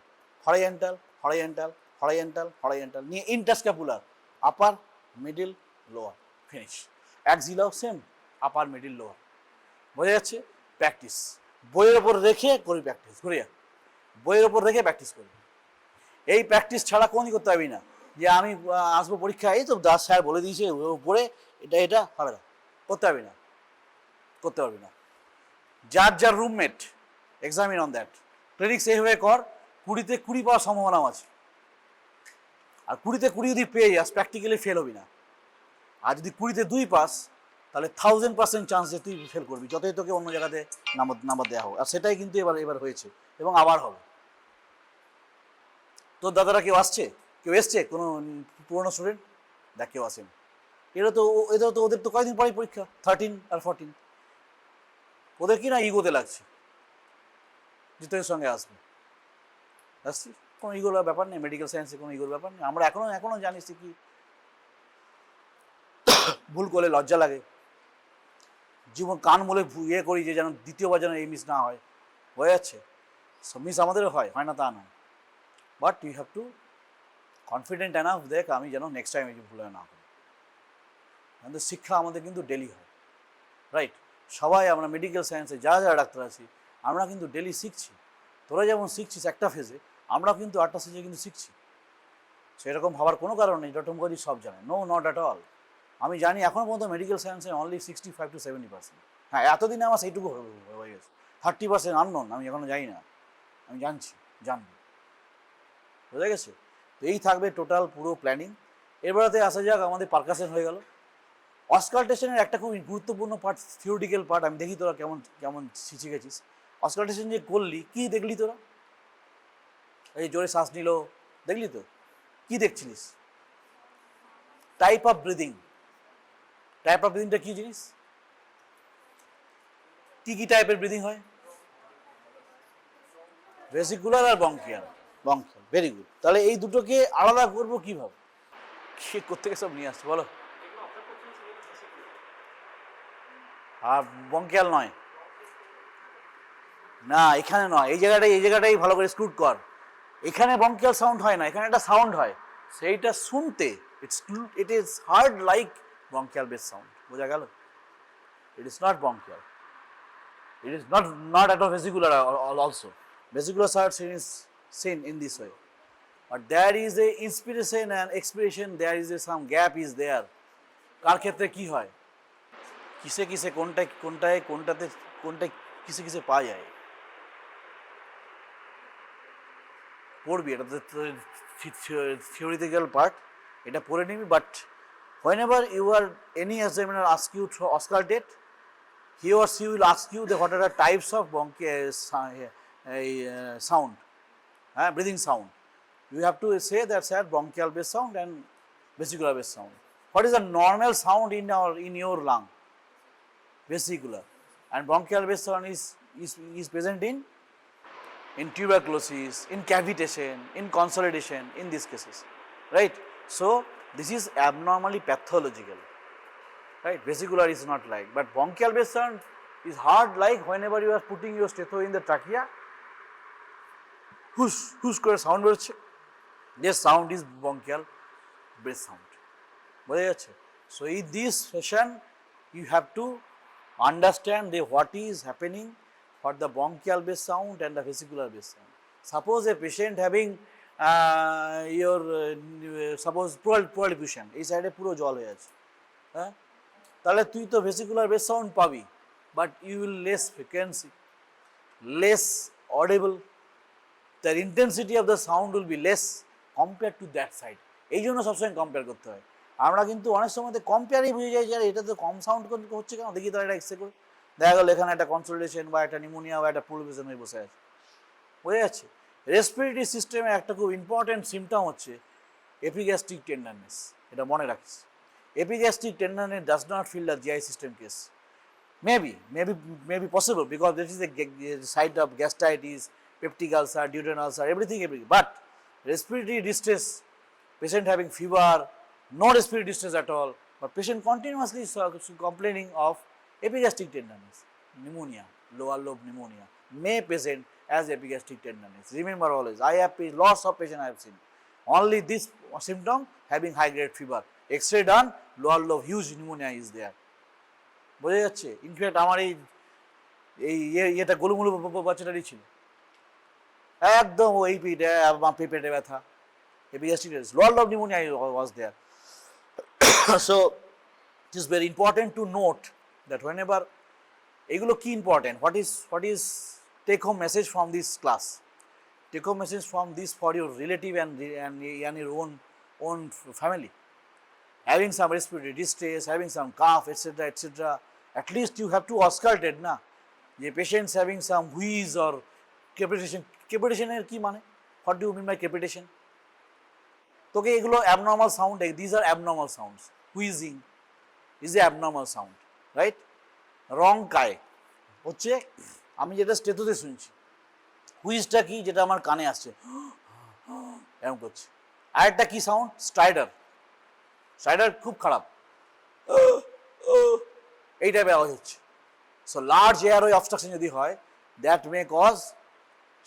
horizontal horizontal horizontal horizontal, নিয়ে interscapular, upper middle lower, finish. অ্যাক্সিলাও সেম, আপার মিডিল লোয়ার, বোঝা যাচ্ছে? প্র্যাকটিস বইয়ের ওপর রেখে করি, প্র্যাকটিস ঘুরিয়া বইয়ের ওপর রেখে প্র্যাকটিস করি, এই প্র্যাকটিস ছাড়া কোনই করতে পারবি না, যে আমি আসবো পরীক্ষায় এই তো দাস স্যার বলে দিয়েছে পড়ে এটা এটা হবে না, করতে পারবি না, করতে পারবি না। যার যার roommate examine on that, clinics এইভাবে কর, 20-তে 20 পাওয়ার সম্ভাবনাও আছে, আর 20-তে 20 যদি পেয়ে যাস প্র্যাকটিক্যালি ফেল হবি না, আর যদি 20-তে 2 পাস তাহলে 1000% চান্স যে তুই ফেল করবি, যতই তোকে অন্য জায়গাতে নাম্বার দেওয়া হোক, আর সেটাই কিন্তু এবার হয়েছে এবং আবার হবে। তোর দাদারা কেউ আসছে, কেউ এসছে, কোনো পুরোনো স্টুডেন্ট দেখ কেউ আসেন, এদের তো ওদের তো কয়েকদিন পরেই পরীক্ষা, 13 আর 14, ওদের কি না ইগোতে লাগছে যে তোদের সঙ্গে আসবে, আসছি, কোনো ইগোর ব্যাপার নেই, মেডিকেল সায়েন্সে কোনো ইগোর ব্যাপার নেই, আমরা এখনো জানিস কি ভুল করলে লজ্জা লাগে, জীবন কান বলে ইয়ে করি যে যেন দ্বিতীয়বার যেন এই মিস না হয়, হয়ে যাচ্ছে, মিস আমাদেরও হয় না তা নয়, but you have to confident enough দেখ আমি যেন নেক্সট টাইম এই ভুল না করি। আমাদের শিক্ষা আমাদের কিন্তু ডেলি হয়, রাইট? সবাই আমরা মেডিকেল সায়েন্সে যারা ডাক্তার আছি আমরা কিন্তু ডেলি শিখছি, তোরা যেমন শিখছিস একটা ফেজে, আমরা কিন্তু 8টা ফেজে কিন্তু শিখছি, সেরকম ভাবার কোনো কারণ নেই, ডক্টর মুখার্জি সব জানে, নো নট অ্যাট অল। আমি জানি এখনও পর্যন্ত মেডিকেল সায়েন্সে অনলি 65 to 70%, হ্যাঁ এতদিনে আমার সেইটুকু হয়ে গেছে, 30% আননোন, আমি এখনও জানি না, আমি জানবো, বোঝা গেছে? তো এই থাকবে টোটাল পুরো প্ল্যানিং। এবারেতে আসা যাক আমাদের পারকাশন হয়ে গেল, অসকালটেশনের একটা খুব গুরুত্বপূর্ণ পার্ট, থিওরিটিক্যাল পার্ট, আমি দেখি তোরা কেমন শিখে গেছিস। অসকালটেশন যে করলি কি দেখলি তোরা, এই জোরে শ্বাস নিল দেখলি তো, কি দেখছিলিস? Type of breathing, type of ব্রিদিংটা কি জিনিস, কি টাইপের ব্রিদিং হয়? ভেসিকুলার আর বঙ্কিয়াল, ভেরি গুড। তাহলে এই দুটোকে আলাদা করবো কিভাবে, সে কোত্থেকে সব নিয়ে আসছে বলো? আর বঙ্কিয়াল নয় না, এখানে নয়, এই জায়গাটাই ভালো করে স্ক্রুট কর, এখানে বঙ্কিয়াল সাউন্ড হয় না, এখানে একটা সাউন্ড হয়, সেইটা শুনতে it is heard like bronchial base sound, বোঝা গেল? It is not bronchial, it is not at all vesicular also, vesicular side is seen in this way, but there is a inspiration and expiration, there is a some gap is there. কার ক্ষেত্রে কি হয়, কিসে কিসে কোনটাতে কিসে কিসে পাওয়া যায়, পড়বি, এটা থিওরিটিক্যাল পার্ট, এটা পড়ে নিবি। But whenever you are any examiner ask you to auscultate, he or she will ask you the what are the types of sound, breathing sound. You have to say that sir bronchial based sound and vesicular based sound. What is the normal sound in your lung? Vesicular. And bronchial based sound is present in tuberculosis, in cavitation, in consolidation, in these cases, right? So this is abnormally pathological, right? Vesicular is not like, but bronchial based sound is hard, like whenever you are putting your stethoscope in the trachea, whoosh করে sound বেরোচ্ছে, this sound is bronchial based sound, বোঝা যাচ্ছে? So in this session you have to understand what is happening for the bronchial based sound and the vesicular based sound. Suppose a patient having suppose poor diffusion, এই সাইডে পুরো জল হয়ে আছে, হ্যাঁ, তাহলে তুই তো ভেসিকুলার বেস সাউন্ড পাবি, but you will less frequency, less audible, the intensity of the sound will be less compare to that side. এই জন্য সবসময় কম্পেয়ার করতে হয়। আমরা কিন্তু অনেক সময় কম্পেয়ারই বুঝে যাই যে এটা তো কম সাউন্ড হচ্ছে কেন, দেখি তারা এটা এক্সরে করে দেখা গেল এখানে একটা কনসোলিডেশন বা একটা নিউমোনিয়া বা একটা প্রোলিফেশন হয়ে বসে আছে, বোঝা যাচ্ছে? রেসপিরেটরি সিস্টেমে একটা খুব ইম্পর্টেন্ট সিমটম হচ্ছে এপিগ্যাস্ট্রিক টেন্ডারনেস, এটা মনে রাখিস। Epigastric tenderness does not feel the GI system case, maybe possible because this is a site of gastritis, peptic ulcer, duodenal ulcer, everything, but respiratory distress, patient having fever, no respiratory distress at all, but patient continuously complaining of epigastric tenderness, pneumonia, lower lobe pneumonia may present as epigastric tenderness. Remember always, I have lots of patients I have seen only this symptom having high grade fever, X-ray done, lower lobe huge pneumonia is there, বোঝা যাচ্ছে? In fact আমার এটা গোলুমুলু বাচ্চাটারই ছিল, একদম ওই পেটে ব্যথা, epigastric lower lobe pneumonia was there. So it is very important to note that whenever এগুলো কি important, what is take home message from this class, take home message from this for your relative and your own family, having some respiratory distress, having some cough, etc., etc., at least you have to auscultate na, যে patients having some wheeze or crepitation এর কি মানে, what do you mean by crepitation? তোকে এগুলো abnormal sound, these are abnormal sounds, wheezing is a abnormal sound, right? রং কায় হচ্ছে আমি যেটা স্টেথোতে শুনছি, হুইজটা কি যেটা আমার কানে আসছে এরকম করছে, আর একটা কি সাউন্ড, স্ট্রাইডার খুব খারাপ, এই টাইপের আওয়াজ হচ্ছে। সো লার্জ এয়ারওয়ে অবস্ট্রাকশন যদি হয় that may cause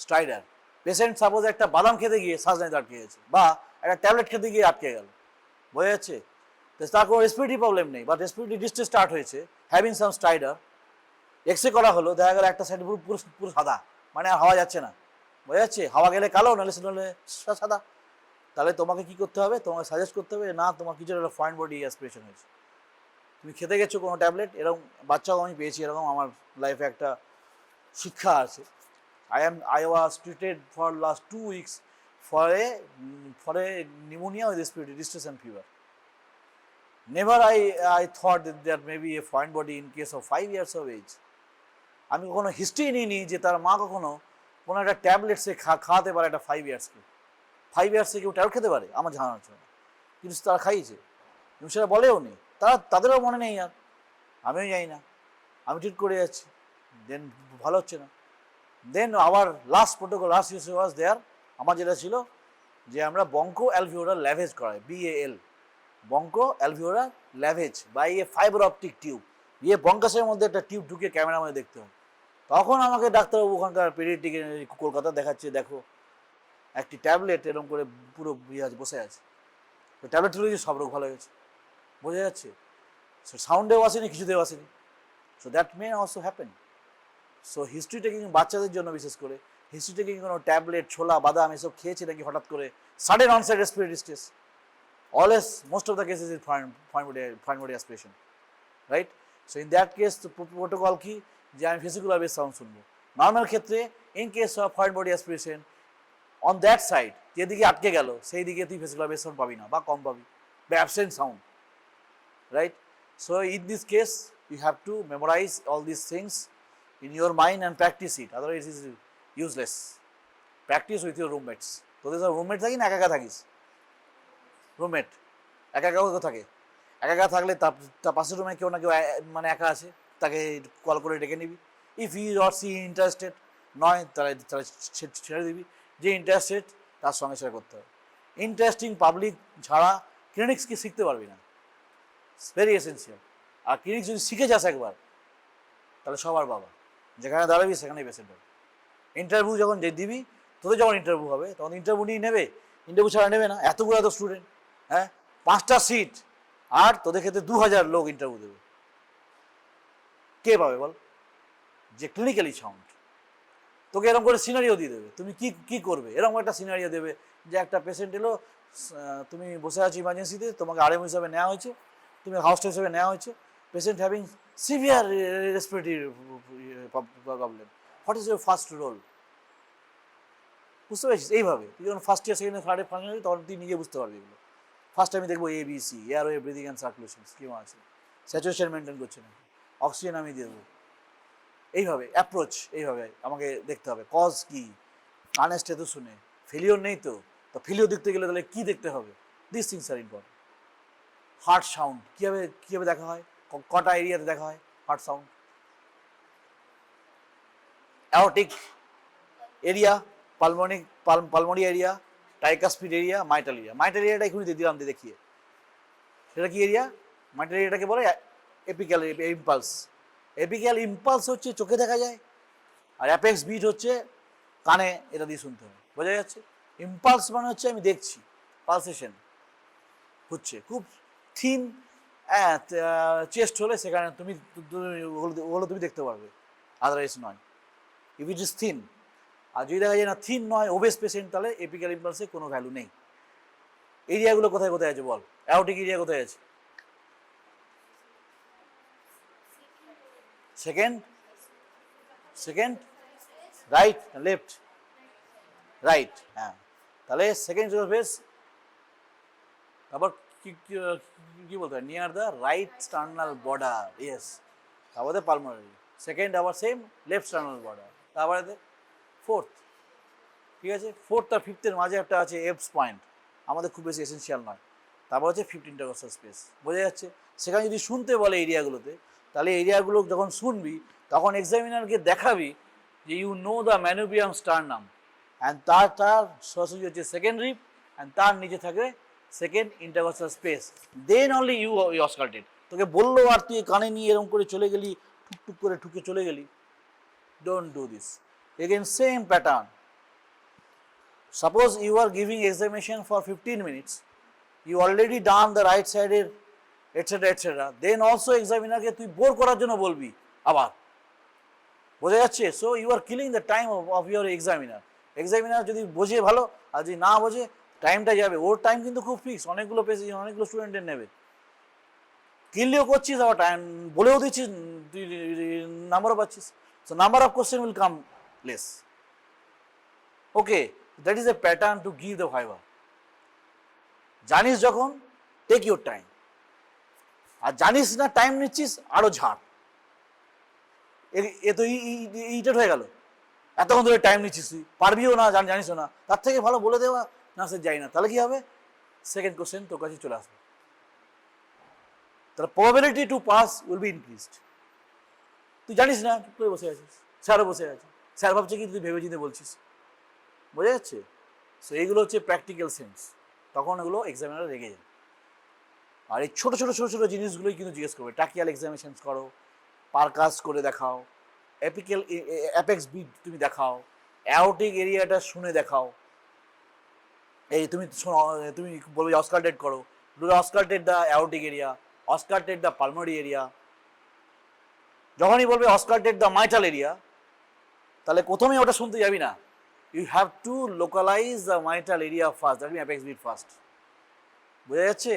stridor. Patient suppose একটা বাদাম খেতে গিয়ে শ্বাসনালীতে আটকে গেছে বা একটা ট্যাবলেট খেতে গিয়ে আটকে গেল, বোঝা যাচ্ছে? তার কোনো রেসপিরেটরি প্রবলেম নেই, বাট রেসপিরেটরি ডিস্ট্রেস স্টার্ট হয়েছে, হ্যাভিং সাম স্ট্রাইডার, এক্সরে করা হলো, দেখা গেল একটা সাইড পুরো সাদা, মানে আর হাওয়া যাচ্ছে না, বোঝা যাচ্ছে? হাওয়া গেলে কালো, নাহলে সাদা। তাহলে তোমাকে কি করতে হবে, তোমাকে সাজেস্ট করতে হবে না তোমার কিছু একটা ফরেন বডি অ্যাসপিরেশন হয়েছে, তুমি খেতে গেছো কোনো ট্যাবলেট, এরকম বাচ্চাও আমি পেয়েছি, এরকম আমার লাইফে একটা শিক্ষা আছে। I was treated for last 2 weeks for a pneumonia with respiratory distress and fever. Never I thought that there may be a foreign body in case of 5 years of age. আমি কখনো হিস্ট্রি নিইনি যে তার মা কখনো কোনো একটা tablet সে খাওয়াতে পারে একটা 5 ইয়ার্সকে। 5 ইয়ার্সে কেউ ট্যাবলেট খেতে পারে আমার জানার জন্য, কিন্তু তারা খাইয়েছে, এবং সেটা বলেও নি, তাদেরও মনে নেই, আর আমিও জানি না, আমি ট্রিট করে যাচ্ছি, দেন ভালো হচ্ছে না। দেন আবার last protocol last use was there, আমার যেটা ছিল যে আমরা বঙ্কো অ্যালভিওলার ল্যাভেজ করাই, BAL, broncho alveolar lavage by a fibre optic tube, বঙ্কাসের মধ্যে একটা টিউব ঢুকে ক্যামেরার মধ্যে দেখতে হবে। তখন আমাকে ডাক্তারবাবু ওখানকার পেডিয়াট্রিক কলকাতা দেখাচ্ছে, দেখো একটি ট্যাবলেট এরকম করে পুরো আছে বসে আছে, তো ট্যাবলেট তুলে সব রোগ ভালো হয়ে গেছে, বোঝা যাচ্ছে? সো সাউন্ডেও আসেনি, কিছুতেও আসেনি। So that may also happen. So history taking বাচ্চাদের জন্য বিশেষ করে হিস্ট্রি থেকে কোনো ট্যাবলেট ছোলা বাদাম এসব খেয়েছে নাকি হঠাৎ করে sudden onset respiratory stress, always most of the cases is fine body aspiration, right? So in that case protocol কি, যে আমি ভেসিকুলার বেস সাউন্ড শুনবো। নর্মাল ক্ষেত্রে in case of fine body aspiration on that side যেদিকে আটকে গেল সেই দিকে তুই ভেসিকুলার বেস সাউন্ড পাবি না বা কম পাবি, বা absent sound, right? So in this case you have to memorize all these things in your mind and practice it, otherwise it is useless. Practice with your roommates. তোদের সব roommate থাকি না একা একা থাকিস? রুমমেট একা একা থাকে, একা একা থাকলে তার পাশের রুমে কেউ না কেউ মানে একা আছে, তাকে কল করে ডেকে নিবি। If he or she interested নয় তাহলে ছেড়ে দিবি, যে ইন্টারেস্টেড তার সঙ্গে শেয়ার করতে হবে। ইন্টারেস্টিং পাবলিক ছাড়া ক্লিনিক্সকে শিখতে পারবি না, ভেরি এসেন্সিয়াল। আর ক্লিনিক্স যদি শিখে যাস একবার তাহলে সবার বাবা, যেখানে দাঁড়াবি সেখানেই পেশেন্ট হবে। ইন্টারভিউ যখন দিবি, তোদের যখন ইন্টারভিউ হবে তখন ইন্টারভিউ নিয়ে নেবে, ইন্টারভিউ ছাড়া নেবে না, এতগুলো এত স্টুডেন্ট, হ্যাঁ 5টা সিট, আর তোদের ক্ষেত্রে 2000 লোক ইন্টারভিউ দেবে, কে পাবে বল? যে ক্লিনিক্যালি সাউন্ড। তোকে এরকম করে সিনারিও দিয়ে দেবে, তুমি কি করবে, এরকম একটা সিনারিও দেবে যে একটা পেশেন্ট এলো, তুমি বসে আছো ইমার্জেন্সিতে, তোমাকে আরএম হিসাবে নেওয়া হয়েছে, তুমি হাউস হিসেবে নেওয়া হয়েছে, patient having severe respiratory problem, what is your first role? বুঝতে পেরেছিস? এইভাবে তুই যখন first year, second year, third year, first year, তখন তুই নিজে বুঝতে পারবি এগুলো। ফার্স্ট আমি দেখবো ABC, airway, breathing and circulation scheme আছে, স্যাচুরেশন মেনটেন করছে না, অক্সিজেন আমি দিয়ে দেবো, এইভাবে অ্যাপ্রোচ, এইভাবে আমাকে দেখতে হবে। কজ কি, কানের স্টেথো শুনে ফেলিওর নেই তো ফেলিওর দেখতে গেলে তাহলে কী দেখতে হবে? This things are important. Heart sound কীভাবে দেখা হয়, কটা এরিয়াতে দেখা হয় heart sound? Aortic area, pulmonic area, tricuspid area, mitral area. Mitral এরিয়াটা এখনই দিয়ে দিলাম দেখিয়ে, সেটা কি এরিয়া? মাইটাল এরিয়াটাকে বলে এপিক্যাল ইম্পালস। এপিক্যাল ইম্পালস হচ্ছে চোখে দেখা যায়, আর অ্যাপেক্স বিট হচ্ছে কানে এটা দিয়ে শুনতে হবে, বোঝা যাচ্ছে? ইম্পালস মানে হচ্ছে আমি দেখছি, পালসেশন হচ্ছে খুব থিন চেস্ট হলে সেখানে তুমি ওগুলো তুমি দেখতে পারবে, আদারওয়াইজ নয়। ইফ ইট ইজ থিন, আর যদি দেখা যায় না থিন নয়, ওবেস পেশেন্ট, তাহলে এপিক্যাল ইম্পালসে কোনো ভ্যালু নেই। এরিয়াগুলো কোথায় কোথায় আছে বল? অ্যাওরটিক এরিয়া কোথায় আছে? সেকেন্ড রাইট, লেফট, রাইট, হ্যাঁ। তাহলে সেকেন্ড বেস, তারপর কি বলতে হয়, near the right sternal border, yes, তারপরে পালমোনারি, সেকেন্ড আবার সেম লেফট স্টার্নাল বর্ডার, তারপরে ফোর্থ, ঠিক আছে? ফোর্থ আর ফিফথের মাঝে একটা আছে এপস পয়েন্ট, আমাদের খুব বেশি এসেন্সিয়াল নয়। তারপর হচ্ছে 15 ইন্টারকস্টাল স্পেস, বোঝা যাচ্ছে? সেখানে যদি শুনতে বলে এরিয়াগুলোতে, তাহলে এরিয়াগুলো যখন শুনবি তখন এক্সামিনারকে দেখাবি যে you know the manubrium sternum, and তার সরাসরি হচ্ছে সেকেন্ড রিপ, অ্যান্ড তার নিচে থাকে second intercostal space, then only you auscultated. তোকে বললো আর তুই কানে নিয়ে এরকম করে চলে গেলি, টুকটুক করে ঠুকে চলে গেলি, don't do this. Again same pattern. Suppose you are giving examination for 15 minutes, you already done the right side, etc. etc. Then also examiner কে তুই বোর করার জন্য বলবি আবার, বোঝা যাচ্ছে? So you are killing the time of your examiner. Examiner যদি বোঝে ভালো, আর যদি না বোঝে টাইমটা যাবে, ওর টাইম কিন্তু খুব ফিক্স, অনেকগুলো পেজে অনেকগুলো স্টুডেন্টের নেবে, কিনলেও করছিস আবার টাইম বলেও দিচ্ছিস, তুই নাম্বারও পাচ্ছিস, so number of question will come less. Okay, that is a pattern to give the viva. জানিস যখন, টেক ইউর টাইম, আর জানিস না টাইম নিচ্ছিস, আরো ঝাড়। এ তো ইটেড হয়ে গেল, এতক্ষণ ধরে টাইম নিচ্ছিস, তুই পারবিও না, জানিসও না, তার থেকে ভালো বলে দেওয়া না সে যাই না, তাহলে কি হবে? সেকেন্ড কোশ্চেন তোর কাছে চলে আসবে, তাহলে probability to pass will be increased. তুই জানিস না, চুপ করে বসে আছিস, স্যারও বসে আছে, স্যার ভাবছে কি তুই ভেবে চিন্তে বলছিস, বোঝা যাচ্ছে? সো এইগুলো হচ্ছে প্র্যাকটিক্যাল সেন্স, তখন এগুলো এক্সামিনার রেগে যায়। আর এই ছোটো ছোটো ছোটো ছোটো জিনিসগুলোই কিন্তু জিজ্ঞেস করবে। ট্রাকিয়াল এক্সামিনেশনস করো, পারকাস করে দেখাও, অ্যাপিক্যাল অ্যাপেক্স বিট তুমি দেখাও, অ্যাওরটিক এরিয়াটা শুনে দেখাও। এই তুমি বলবে অসকাল্টেড করো, auscultated the aortic area, auscultated the pulmonary area. যখনই বলবে অসকাল্টেড দ্য মাইটাল এরিয়া, তাহলে প্রথমেই ওটা শুনতে যাবি না, you have to localize the mitral area first, that mean apex beat first. বোঝা যাচ্ছে?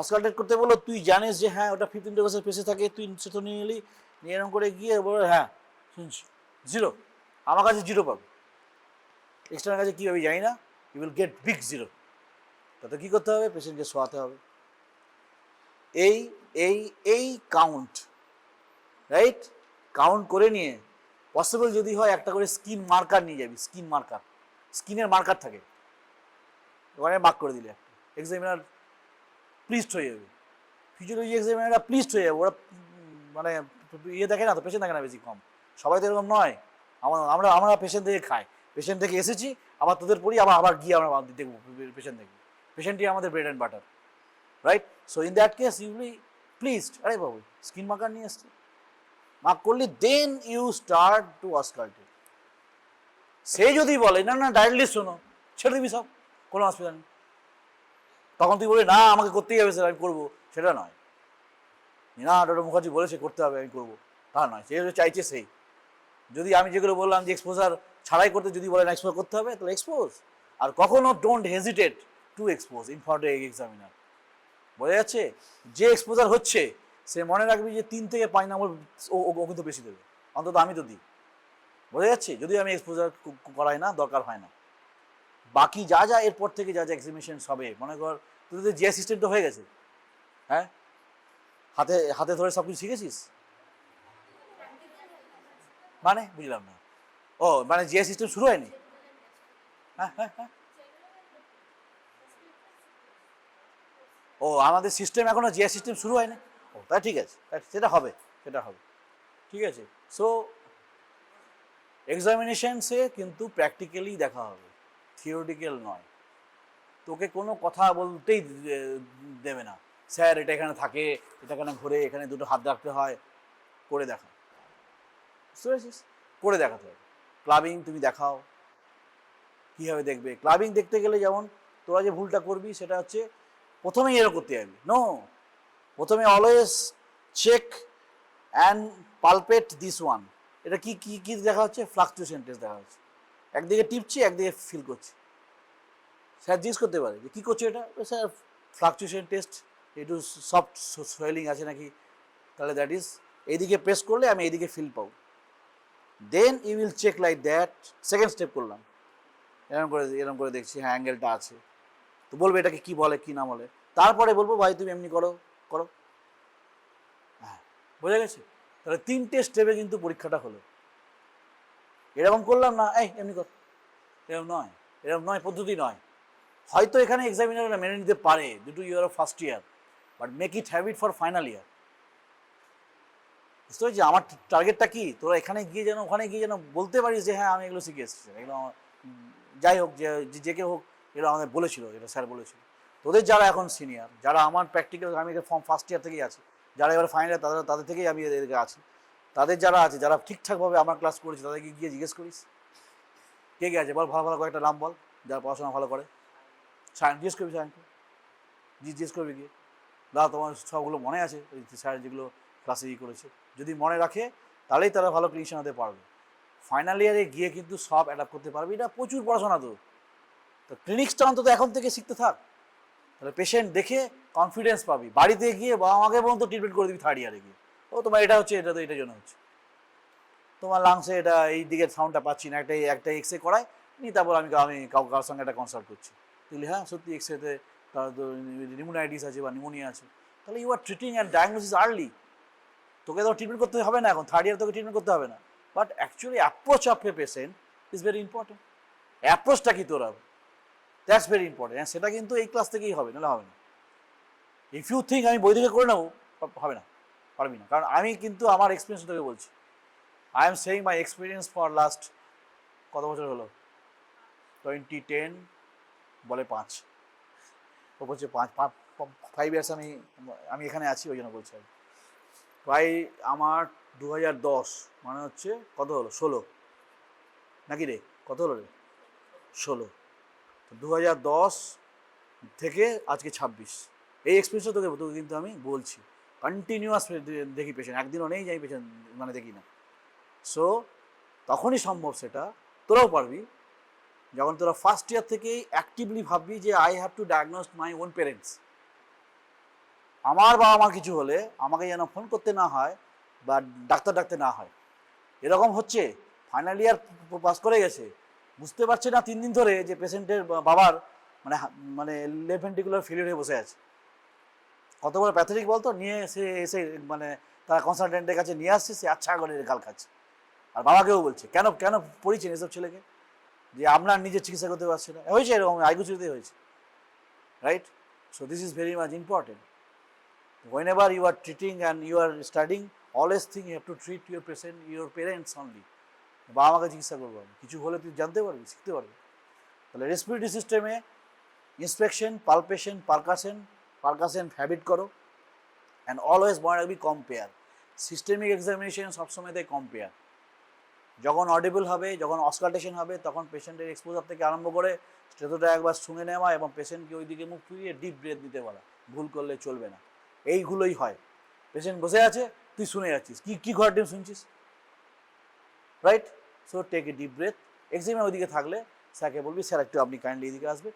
অসকালটেট করতে বললো, তুই জানিস যে হ্যাঁ ওটা 15 ডেগসের পেসে থাকে, তুই সেটা নিয়ে নিলি, নিয়ে এরকম করে গিয়ে বলো হ্যাঁ শুনছি 0, আমার কাছে 0 পাবে, এক্সটার্নাল কাছে কী হবে জানি না, ইউ উইল গেট বিগ 0। তাতে কী করতে হবে? পেশেন্টকে শোয়াতে হবে। এই এই এই কাউন্ট, রাইট? কাউন্ট করে নিয়ে পসিবল যদি হয় একটা করে স্কিন মার্কার নিয়ে যাবি, স্কিন মার্কার, স্কিনের মার্কার থাকে, ওখানে মার্ক করে দিলে এক্সামিনার প্লিজড হয়ে যাবে, ফিজিওলজি এক্সামিনাররা প্লিজড হয়ে যাবে। ওরা মানে ইয়ে দেখে না তো, পেশেন্ট দেখে না বেশি কম, সবাই তো এরকম নয়। আমরা আমরা পেশেন্ট থেকে খাই, পেশেন্ট থেকে এসেছি আবার তোদের পড়ি, আবার গিয়ে আমরা দেখবো পেশেন্ট দেখবো, পেশেন্টই আমাদের bread and butter, right? So in that case you be pleased, আরে বাবু স্কিন মার্কার নিয়ে এসছে, মার্ক করলি, then you start to auscultate. সে যদি বলে না না ডাইরেক্টলি শোনো, ছেড়ে দিবি সব, কোনো অসুবিধা নেই, তখন তুই বলি না আমাকে করতেই হবে স্যার, আমি করবো, সেটা নয়। না ডক্টর মুখার্জি বলেছে করতে হবে, আমি করবো, তা নয়। সে চাইছে সেই, যদি আমি যেগুলো বললাম যে এক্সপোজার ছাড়াই করতে যদি বলেন এক্সপোজ করতে হবে, তাহলে এক্সপোজ। আর কখনো don't hesitate two expose in front of examiner. বোঝা যাচ্ছে? যে এক্সপোজার হচ্ছে সে মনে রাখবি যে 3 থেকে 5 নম্বর ও কিন্তু বেশি দেবে, অন্তত আমি তো দিই। বোঝা যাচ্ছে? যদি আমি এক্সপোজার করাই না, দরকার হয় না। বাকি যা যা এরপর থেকে যা যা এক্সামিনেশন হবে, মনে কর তোদের যে অ্যাসিস্ট্যান্ট তো হয়ে গেছে, হ্যাঁ হাতে হাতে ধরে সব কিছু শিখেছিস, মানে বুঝলাম না। ও মানে জিআই সিস্টেম শুরু হয়নি? হ্যাঁ হ্যাঁ হ্যাঁ। ও আমাদের সিস্টেম এখনো জিআই সিস্টেম শুরু হয়নি? ও তা ঠিক আছে, সেটা হবে, সেটা হবে, ঠিক আছে। সো এক্সামিনেশনসে কিন্তু প্র্যাকটিক্যালি দেখা হবে, থিওরিটিক্যাল নয়। তোকে কোনো কথা বলতেই দেবে না, স্যার এটা এখানে থাকে, এটা এখানে ঘোরে, এখানে দুটো হাত রাখতে হয়, করে দেখা, বুঝতে পেরেছিস? করে দেখাতে হবে। ক্লাবিং তুমি দেখাও, কীভাবে দেখবে? ক্লাবিং দেখতে গেলে যেমন তোরা যে ভুলটা করবি সেটা হচ্ছে প্রথমেই এরকম করতে যাবি, নো, প্রথমে always check and palpate this one. এটা কি কি কি দেখা হচ্ছে? ফ্লাকচুয়েশন টেস্ট দেখা হচ্ছে, একদিকে টিপছি একদিকে ফিল করছি। স্যার জিজ্ঞেস করতে পারে যে কী করছে এটা, স্যার ফ্লাকচুয়েশন টেস্ট, একটু সফট সোয়েলিং আছে নাকি, তাহলে দ্যাট ইজ এইদিকে প্রেস করলে আমি এইদিকে ফিল পাবো, then you will check like that. Second step করলাম, এরকম করে দেখছি হ্যাঁ অ্যাঙ্গেলটা আছে, তো বলবে এটাকে কি বলে কি না বলে, তারপরে বলবো ভাই তুমি এমনি করো করো, হ্যাঁ বোঝা গেছে? তাহলে 3টে স্টেপে কিন্তু পরীক্ষাটা হলো। এরকম করলাম না এই এমনি কর, এরকম নয়, এরকম নয়, পদ্ধতি নয়। হয়তো এখানে এক্সামিনাররা মেনে নিতে পারে দুটো year of first year, but make it habit for final year. বুঝতে পেরেছি আমার টার্গেটটা কি? তোরা এখানে গিয়ে যেন ওখানে গিয়ে যেন বলতে পারিস যে হ্যাঁ আমি এগুলো শিখে এসেছি, এগুলো আমার যাই হোক যে কেউ হোক এগুলো আমাদের বলেছিল, এটা স্যার বলেছিল। তোদের যারা এখন সিনিয়র, যারা আমার প্র্যাকটিক্যাল, আমি ফর্ম ফার্স্ট ইয়ার থেকেই আছি, যারা এবার ফাইনাল ইয়ার তাদের থেকেই আমি এদেরকে আছি, তাদের যারা আছে যারা ঠিকঠাকভাবে আমার ক্লাস করেছে তাদেরকে গিয়ে জিজ্ঞেস করিস কে কে আছে, বল ভালো ভালো কয়েকটা নাম বল যারা পড়াশোনা ভালো করে, সায়েন্স জিজ্ঞেস করবি, সায়েন্সকে জিজ্ঞেস করবি গিয়ে, দাদা তোমার সবগুলো মনে আছে ওই স্যার যেগুলো ক্লাসে করেছে, যদি মনে রাখে তাহলেই তারা ভালো ক্লিনিশিয়ান হতে পারবে। ফাইনাল ইয়ারে গিয়ে কিন্তু সব অ্যাডাপ্ট করতে পারবি, এটা প্রচুর পড়াশোনা তো ক্লিনিক্সটা অন্তত এখন থেকে শিখতে থাক, তাহলে পেশেন্ট দেখে কনফিডেন্স পাবি, বাড়িতে গিয়ে বাবা মাকে পর্যন্ত ট্রিটমেন্ট করে দিবি থার্ড ইয়ারে গিয়ে, ও তোমার এটা হচ্ছে, এটা তো এটার জন্য হচ্ছে, তোমার লাংসে এটা এই দিকের সাউন্ডটা পাচ্ছি না, একটা এক্সরে করাই নি, তারপর আমি কারোর সঙ্গে একটা কনসাল্ট করছি, তুই হ্যাঁ সত্যি এক্সরেতে তার নিউমোনাইটিস আছে বা নিউমোনিয়া আছে, তাহলে you are treating and diagnosis early. তোকে তো ট্রিটমেন্ট করতে হবে না এখন, থার্ড ইয়ার তোকে ট্রিটমেন্ট করতে হবে না, but actually approach of a patient is very important. অ্যাপ্রোচটা কি তোর হবে, দ্যাটস ভেরি ইম্পর্টেন্ট, হ্যাঁ সেটা কিন্তু এই ক্লাস থেকেই হবে, নাহলে হবে না। ইফ ইউ থিঙ্ক আমি বই থেকে করে নেবো, হবে না, পারবি না, কারণ আমি কিন্তু আমার এক্সপিরিয়েন্স তোকে বলছি, I am saying my experience for last কত বছর হলো, 2010 বলে 5, ও বলছে 5 ইয়ার্স আমি এখানে আছি ওই জন্য বলছি। প্রায় আমার 2010 মানে হচ্ছে কত হলো 16 নাকি রে, কত হলো রে 16, 2010 থেকে আজকে 26, এই এক্সপিরিয়েন্সটা তোকে কিন্তু আমি বলছি, কন্টিনিউয়াস দেখি পেশেন্ট, একদিনও নেই যাই পেশেন্ট মানে দেখি না। সো তখনই সম্ভব সেটা তোরাও পারবি যখন তোরা ফার্স্ট ইয়ার থেকেই অ্যাক্টিভলি ভাববি যে I have to diagnose my own parents. আমার বাবা মা কিছু হলে আমাকে যেন ফোন করতে না হয় বা ডাক্তার ডাকতে না হয়। এরকম হচ্ছে ফাইনাল ইয়ার পাস করে গেছে, বুঝতে পারছে না 3 দিন ধরে যে পেশেন্টের বাবার মানে মানে লেফট ভেন্ট্রিকুলার ফেলিওর হয়ে বসে আছে। কত বড় প্যাথেটিক বলতো, নিয়ে এসে মানে তার কনসালটেন্টের কাছে নিয়ে আসছে, সে আচ্ছা করে গাল খাচ্ছে। আর বাবাকেও বলছে কেন কেন পড়িয়েছেন এসব ছেলেকে, যে আপনার নিজের চিকিৎসা করতে পারছে না। হয়েছে এরকম, আইগুচিতে হয়েছে, right? So this is very much important. Whenever you are treating and you are studying, always think you have to treat your patient, your parents only. বাবা মাকে চিকিৎসা করবো, কিছু হলে তুই জানতে পারবি, শিখতে পারবি। তাহলে রেসপিরেটরি সিস্টেমে ইন্সপেকশন, পালপেশন, পারকাশন হ্যাবিট করো, অ্যান্ড অলওয়েজ মনে রাখবি কম্পেয়ার। সিস্টেমিক এক্সামিনেশন সবসময় তাই কম্পেয়ার। যখন অডিবল হবে, যখন অসকালটেশন হবে, তখন পেশেন্টের এক্সপোজার থেকে আরম্ভ করে স্টেথোটা একবার শুনে নেওয়া এবং পেশেন্টকে ওইদিকে মুখ ফিরিয়ে ডিপ ব্রেথ দিতে বলা, ভুল করলে চলবে না। এইগুলোই হয়। পেশেন্ট বসে আছে, তুই শুনে যাচ্ছিস, কি ঘর টিম শুনছিস, right? So take a deep breath. Examiner ওইদিকে থাকলে স্যারকে বলবি, স্যার একটু আপনি কাইন্ডলি এদিকে আসবে,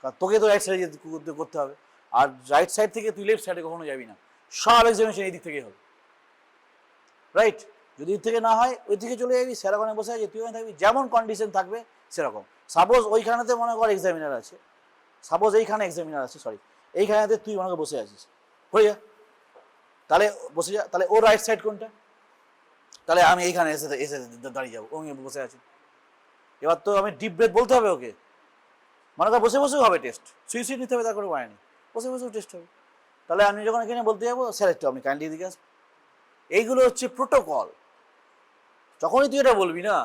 কারণ তোকে তো রাইট সাইডে করতে হবে। আর রাইট সাইড থেকে তুই লেফট সাইডে কখনো যাবি না, সব এক্সামিনেশন এই দিক থেকেই হবে, রাইট? যদি এর থেকে না হয় ওই দিকে চলে যাবি, স্যার ওখানে বসে আছে, তুই ওখানে থাকবি, যেমন কন্ডিশন থাকবে সেরকম। সাপোজ ওইখানেতে মনে কর এক্সামিনার আছে, সাপোজ এইখানে এক্সামিনার আছে, সরি এইখানেতে তুই মনে কর বসে আছিস, হয়ে যা, তাহলে বসে যা। তাহলে ওর রাইট সাইড কোনটা? তাহলে আমি এইখানে এসে এসে দাঁড়িয়ে যাবো, ও বসে আছে। এবার তো আমি ডিপ ব্রেথ বলতে হবে ওকে, মনে কর বসে বসেও হবে টেস্ট, সুইসাইড নিতে হবে তার কোনো মানে নেই, বসে বসেও টেস্ট হবে। তাহলে আমি যখন এখানে বলতে যাবো, স্যার একটু আপনি কাইন্ডলি এদিকে আসবেন। এইগুলো হচ্ছে প্রোটোকল। যখনই তুই এটা বলবি না,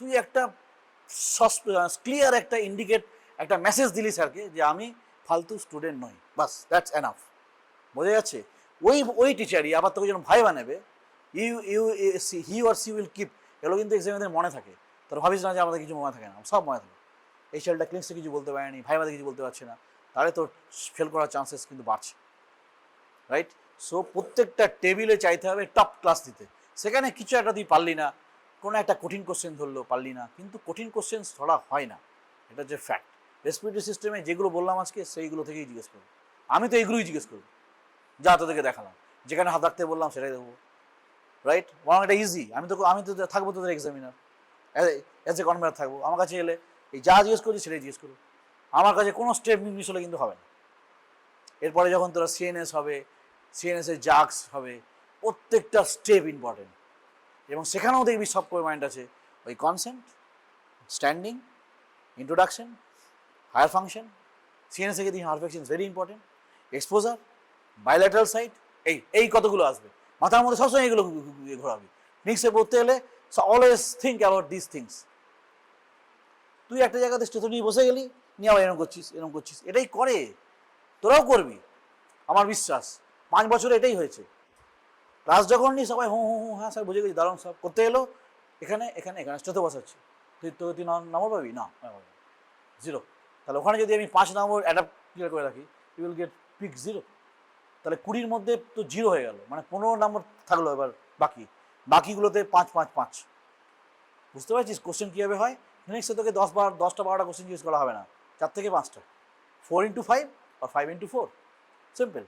তুই একটা ক্লিয়ার একটা ইন্ডিকেট, একটা মেসেজ দিলি স্যারকে যে আমি ফালতু স্টুডেন্ট নই, বাস, দ্যাটস এনাফ। বোঝা যাচ্ছে? ওই টিচারই আবার তোকে যখন ভাই বানাবে, he or she will keep, এগুলো কিন্তু এক্সামিনারদের মনে থাকে। তোর ভাবিস না যে আমাদের কিছু মনে থাকে না, সব মনে থাকে। এই ছেলেটা ক্লিনিক্সে কিছু বলতে পারেনি, ভাইবাতে কিছু বলতে পারছে না, তাহলে তোর ফেল করার চান্সেস কিন্তু বাড়ছে, রাইট? সো প্রত্যেকটা টেবিলে চাইতে হবে টপ ক্লাস দিতে। সেখানে কিছু একটা তুই পারলি না, কোনো একটা কঠিন কোশ্চেন ধরলো, পারলি না, কিন্তু কঠিন কোশ্চেন ধরা হয় না, এটা যে ফ্যাক্ট। রেসপিরেটরি সিস্টেমে যেগুলো বললাম আজকে, সেইগুলো থেকেই জিজ্ঞেস করবো। আমি তো এইগুলোই জিজ্ঞেস করবো, যা তোদেরকে দেখালাম, যেখানে হাত রাখতে বললাম সেটাই দেবো, রাইট? বরং এটা ইজি। আমি তো থাকবো তোদের এক্সামিনার, অ্যাজ এ কনভেনার থাকবো। আমার কাছে এলে এই যা জিজ্ঞেস করছি সেটাই জিজ্ঞেস করবো, আমার কাছে কোনো স্টেপ মিস হলে কিন্তু হবে না। এরপরে যখন তোরা সিএনএস হবে, সিএনএসের জাক্স হবে, প্রত্যেকটা স্টেপ ইম্পর্টেন্ট। এবং সেখানেও দেখবি সব মাইন্ড আছে ওই consent, standing, introduction, higher function. সিএনএসে দেখি higher function is very important, exposure, bilateral side, এই কতগুলো আসবে মাথার মধ্যে, সবসময় এইগুলো ঘোরাবি। নিক্সে পড়তে হলে always think about this things. তুই একটা জায়গাতে স্টেশন নিয়ে বসে গেলি, নিয়ে আবার এরকম করছিস, এটাই করে, তোরাও করবি, আমার বিশ্বাস। 5 বছরে এটাই হয়েছে। ক্লাস যখন নি সবাই হুঁ হুঁ হুঁ, হ্যাঁ স্যার বুঝে গেছি, দাঁড়ান সব করতে এলো, এখানে স্টেশনে বসাচ্ছি, তুই নম্বর পাবি না, 0। তাহলে ওখানে যদি আমি 5 নম্বর অ্যাডাপ্ট ক্লিয়ার করে রাখি, ইউ উইল গেট পিক 0। তাহলে 20-র মধ্যে তো 0 হয়ে গেল, মানে 15 নম্বর থাকলো এবার বাকিগুলোতে 5 5 5। বুঝতে পারছিস কোশ্চেন কীভাবে হয়? নেক্সটে তোকে 10টা 12টা কোশ্চেন ইউজ করা হবে না, 4 থেকে 5টা, 4 into 5 আর 5 into 4, সিম্পল।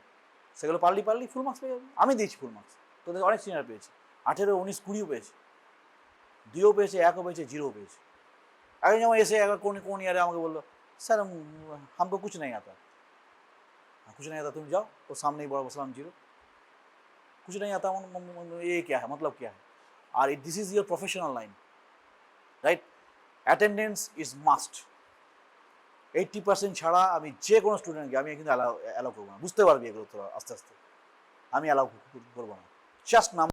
সেগুলো পারলি ফুল মার্কস পেয়ে যাবি। আমি দিয়েছি ফুল মার্কস, তোদের অনেক সিনিয়র পেয়েছি, 18, 19, 20ও পেয়েছি, 2ও পেয়েছে, 1ও পেয়েছে, 0ও পেয়েছে। আগে যেমন এসে একবার কোন ইয়ারে আমাকে বললো, স্যার हमको कुछ नहीं आता, तुम जाओ, वो सामने ही बड़ा बसलाम 0, कुछ नहीं आता, ये क्या है, मतलब क्या है? और this is your professional line, right? Attendance is must. 80% ছাড়া আমি যে কোনো স্টুডেন্টকে আমি কিন্তু অ্যালাউ করবো না। বুঝতে পারবি এগুলো তোরা আস্তে আস্তে, আমি অ্যালাউ করবো না। জাস্ট নাম